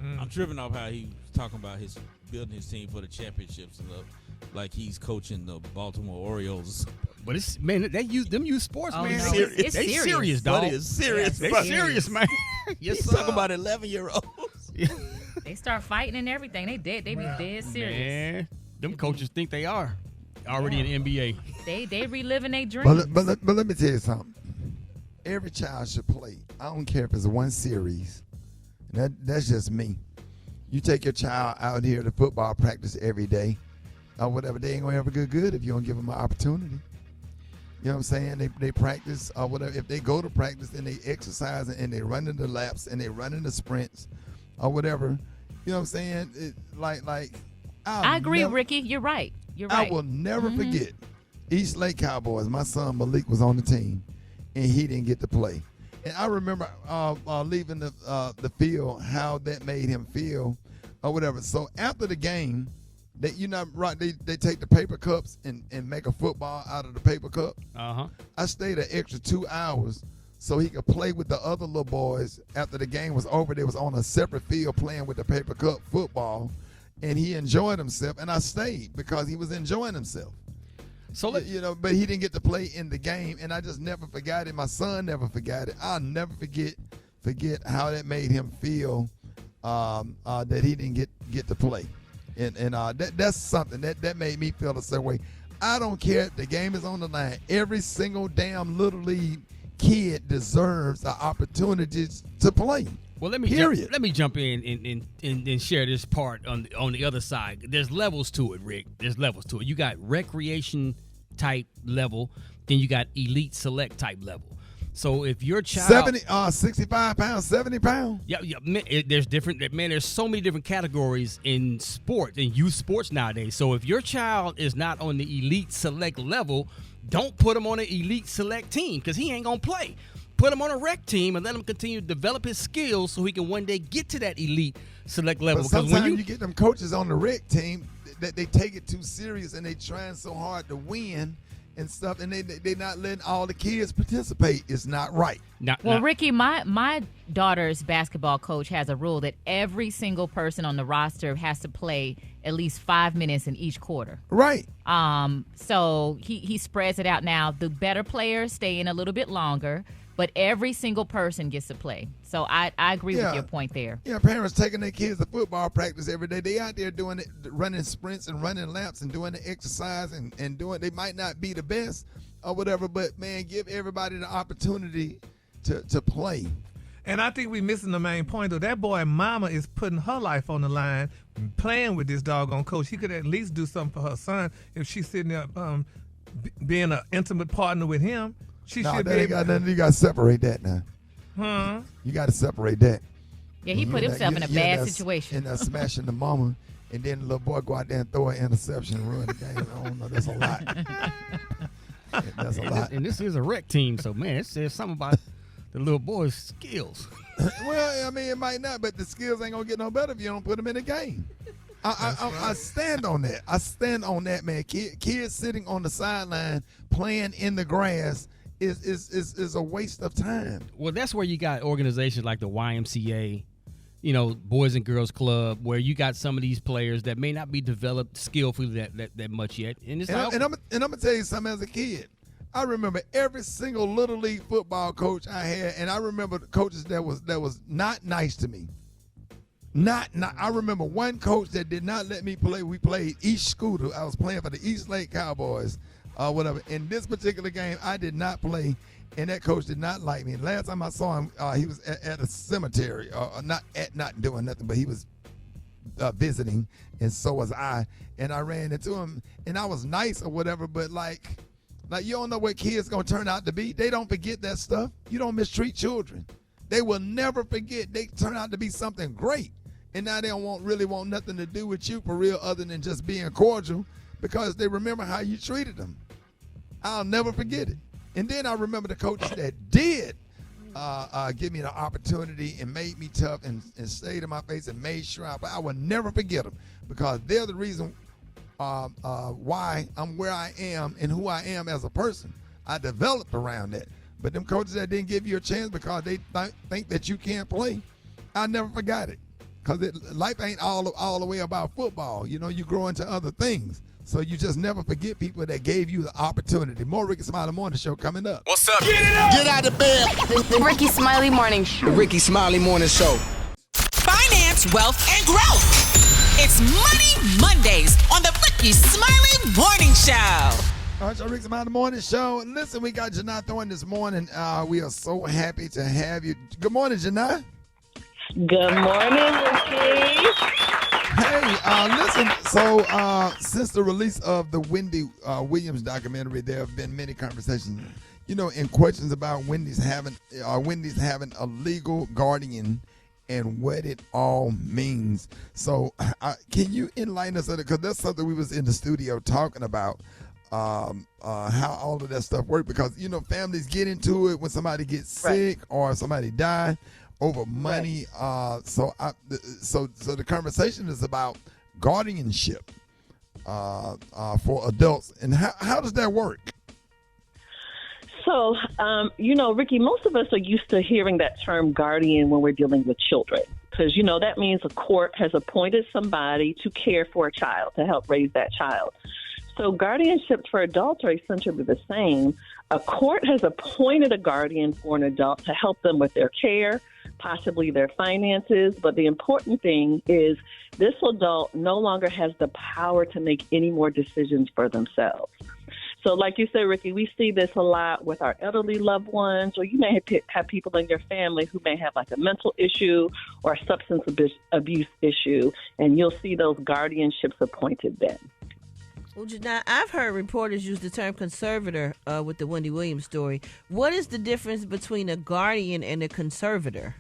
I'm tripping off how he was talking about his building his team for the championships and like he's coaching the Baltimore Orioles. But it's, man, them youth sports, man. No, it's they serious. serious, dog. It is serious. They bro. serious, man. Yes, he's talking about 11-year-olds. They start fighting and everything. They dead. They be dead serious. Man, them coaches think they are already in the NBA. They reliving their dreams. But let me tell you something. Every child should play. I don't care if it's one series. That's just me. You take your child out here to football practice every day or whatever. They ain't going to ever get good if you don't give them an opportunity. You know what I'm saying? They practice or whatever. If they go to practice and they exercise and they run in the laps and they run in the sprints or whatever, you know what I'm saying? I agree, Ricky. You're right. I will never forget East Lake Cowboys. My son Malik was on the team, and he didn't get to play. And I remember leaving the field, how that made him feel or whatever. So after the game, they take the paper cups and make a football out of the paper cup. Uh-huh. I stayed an extra 2 hours so he could play with the other little boys after the game was over. They was on a separate field playing with the paper cup football, and he enjoyed himself. And I stayed because he was enjoying himself. So but he didn't get to play in the game, and I just never forgot it. My son never forgot it. I'll never forget how that made him feel that he didn't get to play, and that's something that made me feel the same way. I don't care if the game is on the line. Every single damn little league kid deserves an opportunity to play. Well, let me jump in and share this part on the other side. There's levels to it, Rick. There's levels to it. You got recreation type level, then you got elite select type level. So if your child 65 pounds, 70 pounds. Yeah, there's different. Man, there's so many different categories in sport, in youth sports nowadays. So if your child is not on the elite select level, don't put him on an elite select team because he ain't gonna play. Put him on a rec team and let him continue to develop his skills so he can one day get to that elite select level. But sometimes you get them coaches on the rec team that they take it too serious and they trying so hard to win and stuff, and they not letting all the kids participate. It's not right. Ricky, my daughter's basketball coach has a rule that every single person on the roster has to play at least 5 minutes in each quarter. Right. So he spreads it out. Now, the better players stay in a little bit longer, but every single person gets to play. So I agree with your point there. Yeah, parents taking their kids to football practice every day. They out there doing it, running sprints and running laps and doing the exercise and doing. They might not be the best or whatever, but man, give everybody the opportunity to play. And I think we're missing the main point, though. That boy mama is putting her life on the line, playing with this doggone coach. He could at least do something for her son if she's sitting there being an intimate partner with him. She should be able. Got nothing. You got to separate that now. Huh? You got to separate that. Yeah, he put himself in a bad situation. And smashing the mama, and then the little boy go out there and throw an interception and ruin the game. I don't know. That's a lot. That's a lot. And this is a rec team, so man, it says something about the little boy's skills. Well, I mean, it might not, but the skills ain't gonna get no better if you don't put them in the game. I stand on that. I stand on that, man. Kids sitting on the sideline playing in the grass is a waste of time. Well, that's where you got organizations like the YMCA, Boys and Girls Club, where you got some of these players that may not be developed skillfully that much yet. And I'm gonna tell you something. As a kid, I remember every single little league football coach I had, and I remember the coaches that was not nice to me. Not. I remember one coach that did not let me play. We played East Scooter. I was playing for the East Lake Cowboys, whatever. In this particular game, I did not play, and that coach did not like me. Last time I saw him, he was at a cemetery, not doing nothing, but he was visiting, and so was I. And I ran into him, and I was nice or whatever, but like you don't know what kids gonna turn out to be. They don't forget that stuff. You don't mistreat children. They will never forget. They turn out to be something great. And now they don't really want nothing to do with you for real other than just being cordial. because they remember how you treated them. I'll never forget it. And then I remember the coaches that did give me the opportunity and made me tough and stayed in my face and made sure I will never forget them, because they're the reason why I'm where I am and who I am as a person. I developed around that. But them coaches that didn't give you a chance because they think that you can't play, I never forgot it. Because life ain't all the way about football. You know, you grow into other things. So you just never forget people that gave you the opportunity. More Rickey Smiley Morning Show coming up. What's up? Get it up! Get out of bed! The Rickey Smiley Morning Show. The Rickey Smiley Morning Show. Finance, wealth, and growth. It's Money Mondays on the Rickey Smiley Morning Show. All right, so Rickey Smiley Morning Show. Listen, we got Janai Thornton this morning. We are so happy to have you. Good morning, Janai. Good morning, Rickey. Hey, listen, so since the release of the Wendy Williams documentary, there have been many conversations, and questions about Wendy's having a legal guardian and what it all means. So can you enlighten us on it? Because that's something we was in the studio talking about, how all of that stuff works. Because, families get into it when somebody gets sick or somebody dies over money. So the conversation is about guardianship for adults. And how does that work? So, Rickey, most of us are used to hearing that term guardian when we're dealing with children. Because, that means a court has appointed somebody to care for a child, to help raise that child. So guardianships for adults are essentially the same. A court has appointed a guardian for an adult to help them with their care, possibly their finances. But the important thing is this adult no longer has the power to make any more decisions for themselves. So like you said, Rickey, we see this a lot with our elderly loved ones, or you may have people in your family who may have like a mental issue or a substance abuse issue, and you'll see those guardianships appointed then. Well, Janai, I've heard reporters use the term conservator with the Wendy Williams story. What is the difference between a guardian and a conservator?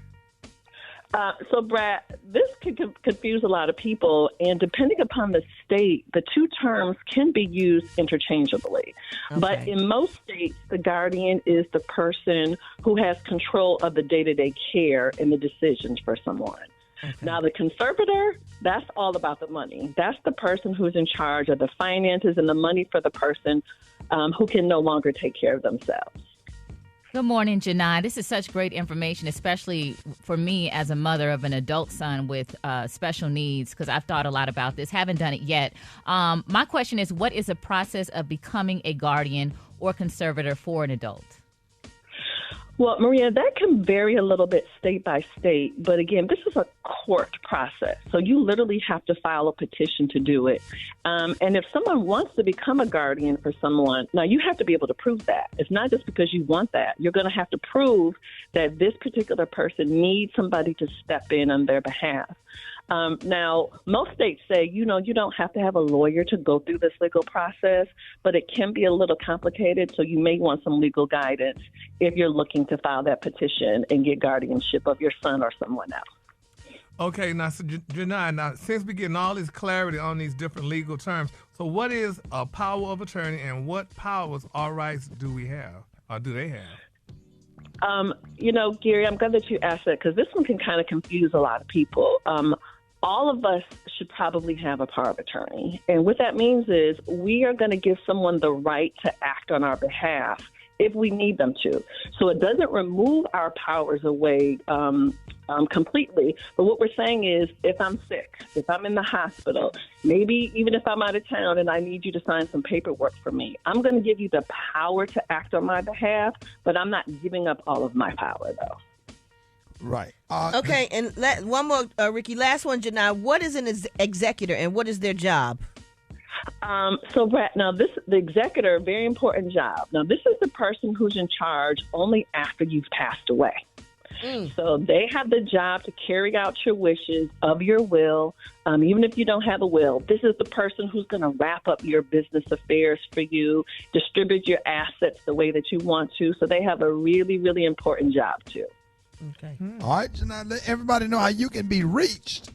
So, Brad, this can confuse a lot of people, and depending upon the state, the two terms can be used interchangeably. Okay. But in most states, the guardian is the person who has control of the day-to-day care and the decisions for someone. Okay. Now, the conservator, that's all about the money. That's the person who's in charge of the finances and the money for the person who can no longer take care of themselves. Good morning, Janai. This is such great information, especially for me as a mother of an adult son with special needs, because I've thought a lot about this. Haven't done it yet. My question is, what is the process of becoming a guardian or conservator for an adult? Well, Maria, that can vary a little bit state by state. But again, this is a court process. So you literally have to file a petition to do it. And if someone wants to become a guardian for someone, now you have to be able to prove that. It's not just because you want that. You're going to have to prove that this particular person needs somebody to step in on their behalf. Now, most states say, you don't have to have a lawyer to go through this legal process, but it can be a little complicated. So you may want some legal guidance if you're looking to file that petition and get guardianship of your son or someone else. Okay, now, so Janai, since we're getting all this clarity on these different legal terms, so what is a power of attorney and what powers or rights do we have, or do they have? Gary, I'm glad that you asked that because this one can kind of confuse a lot of people. All of us should probably have a power of attorney. And what that means is we are going to give someone the right to act on our behalf if we need them to. So it doesn't remove our powers away completely. But what we're saying is if I'm sick, if I'm in the hospital, maybe even if I'm out of town and I need you to sign some paperwork for me, I'm going to give you the power to act on my behalf, but I'm not giving up all of my power, though. Right. Okay, and one more, Rickey, last one, Janai. What is an executor and what is their job? So, Brad, now the executor, very important job. Now, this is the person who's in charge only after you've passed away. So they have the job to carry out your wishes of your will. Even if you don't have a will, this is the person who's going to wrap up your business affairs for you, distribute your assets the way that you want to. So they have a really, really important job, too. Okay. All right, Janai, let everybody know how you can be reached.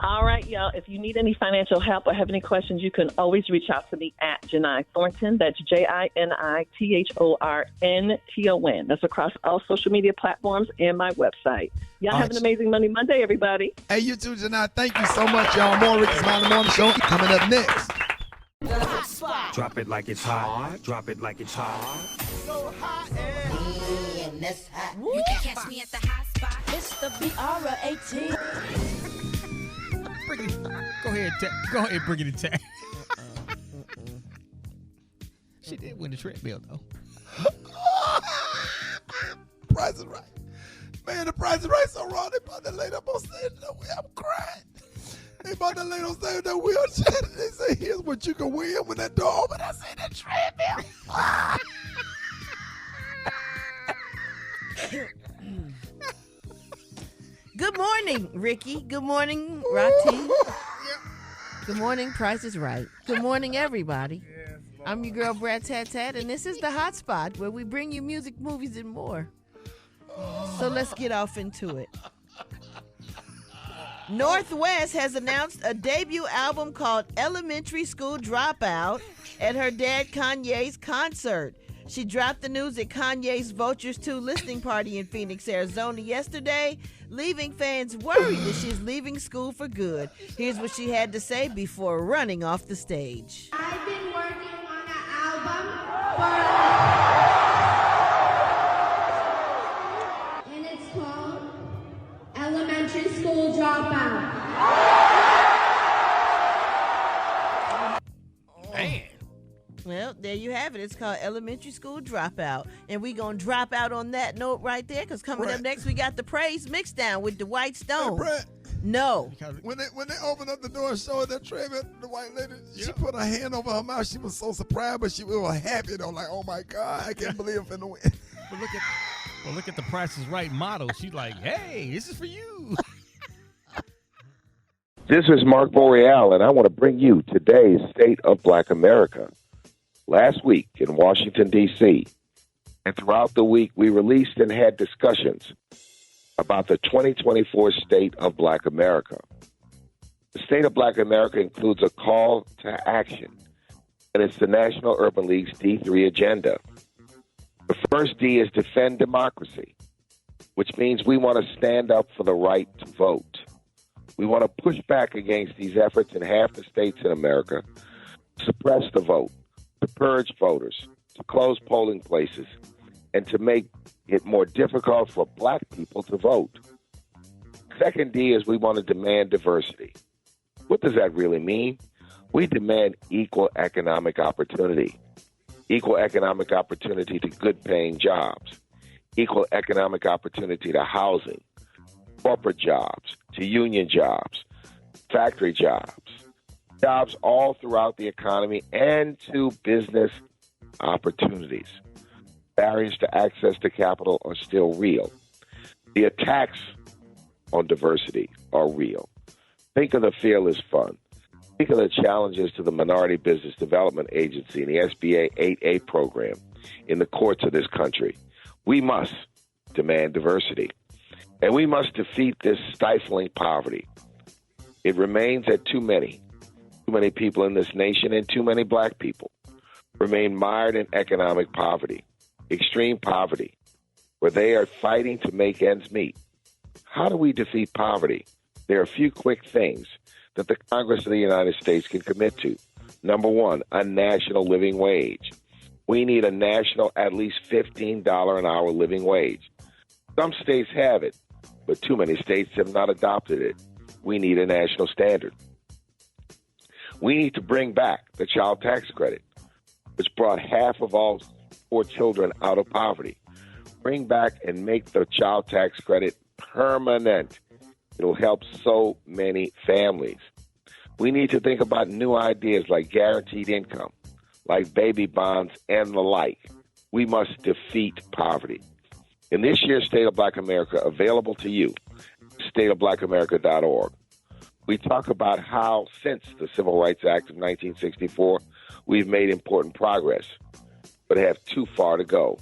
All right, y'all. If you need any financial help or have any questions, you can always reach out to me at Janai Thornton. That's JINITHORNTON. That's across all social media platforms and my website. Y'all have an amazing Monday, everybody. Hey, you too, Janai. Thank you so much, y'all. More Rickey Smiley Morning Show coming up next. Drop it like it's hot. Drop it like it's hot. So hot and that's hot. You can catch me at the hot spot. It's the BR18. Go ahead, Brittany Tag. She did win the treadmill, though. Price is right. Man, the price is right so wrong. They about to lay up on stage in the wheel. I'm crying. They about to lay on stage in the wheelchair. They say, here's what you can win when that door open. I say, that treadmill. Good morning, Ricky. Good morning, Rati. Good morning, Price is Right. Good morning, everybody. I'm your girl, Brad Tat Tat, and this is the Hot Spot, where we bring you music, movies, and more. So let's get off into it. Northwest has announced a debut album called Elementary School Dropout at her dad Kanye's concert. She dropped the news at Kanye's Vultures 2 listening party in Phoenix, Arizona yesterday, leaving fans worried that she's leaving school for good. Here's what she had to say before running off the stage. I've been working on an album and it's called Elementary School Dropout. Man. Well, there you have it. It's called Elementary School Dropout. And we're going to drop out on that note right there, because coming up next, we got the Praise Mixdown with the White Stone. No. When they opened up the door and showed that treadmill, the white lady, she put her hand over her mouth. She was so surprised, but she was happy, though. Like, oh, my God, I can't believe I'm finna win. Well, look at the Price is Right model. She's like, hey, this is for you. This is Mark Boreal, and I want to bring you today's State of Black America. Last week in Washington, D.C., and throughout the week, we released and had discussions about the 2024 State of Black America. The State of Black America includes a call to action, and it's the National Urban League's D3 agenda. The first D is defend democracy, which means we want to stand up for the right to vote. We want to push back against these efforts in half the states in America to suppress the vote, to purge voters, to close polling places, and to make it more difficult for black people to vote. Second D is we want to demand diversity. What does that really mean? We demand equal economic opportunity to good-paying jobs, equal economic opportunity to housing, corporate jobs, to union jobs, factory jobs, jobs all throughout the economy, and to business opportunities. Barriers to access to capital are still real. The attacks on diversity are real. Think of the Fearless Fund. Think of the challenges to the Minority Business Development Agency and the SBA 8A program in the courts of this country. We must demand diversity, and we must defeat this stifling poverty. It remains that too many people in this nation, and too many black people, remain mired in economic poverty, extreme poverty, where they are fighting to make ends meet. How do we defeat poverty? There are a few quick things that the Congress of the United States can commit to. Number one, a national living wage. We need a national, at least $15 an hour living wage. Some states have it, but too many states have not adopted it. We need a national standard. We need to bring back the child tax credit, which brought half of all poor children out of poverty. Bring back and make the child tax credit permanent. It'll help so many families. We need to think about new ideas like guaranteed income, like baby bonds, and the like. We must defeat poverty. In this year's State of Black America, available to you, stateofblackamerica.org, we talk about how, since the Civil Rights Act of 1964, we've made important progress, but have too far to go.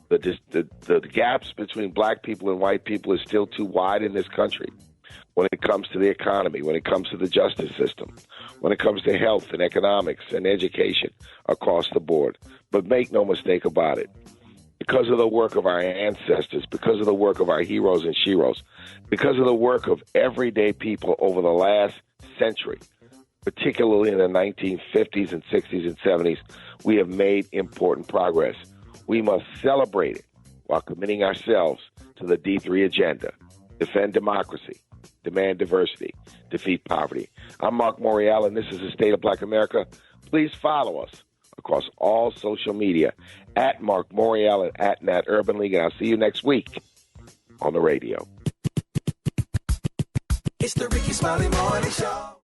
The gaps between black people and white people is still too wide in this country. when it comes to the economy, when it comes to the justice system, when it comes to health and economics and education across the board. But make no mistake about it, because of the work of our ancestors, because of the work of our heroes and sheroes, because of the work of everyday people over the last century, particularly in the 1950s and 60s and 70s, we have made important progress. We must celebrate it while committing ourselves to the D3 agenda. Defend democracy, demand diversity, defeat poverty. I'm Mark Morial, and this is the State of Black America. Please follow us across all social media at Mark Morial and at Nat Urban League, and I'll see you next week on the radio. It's the Rickey Smiley Morning Show.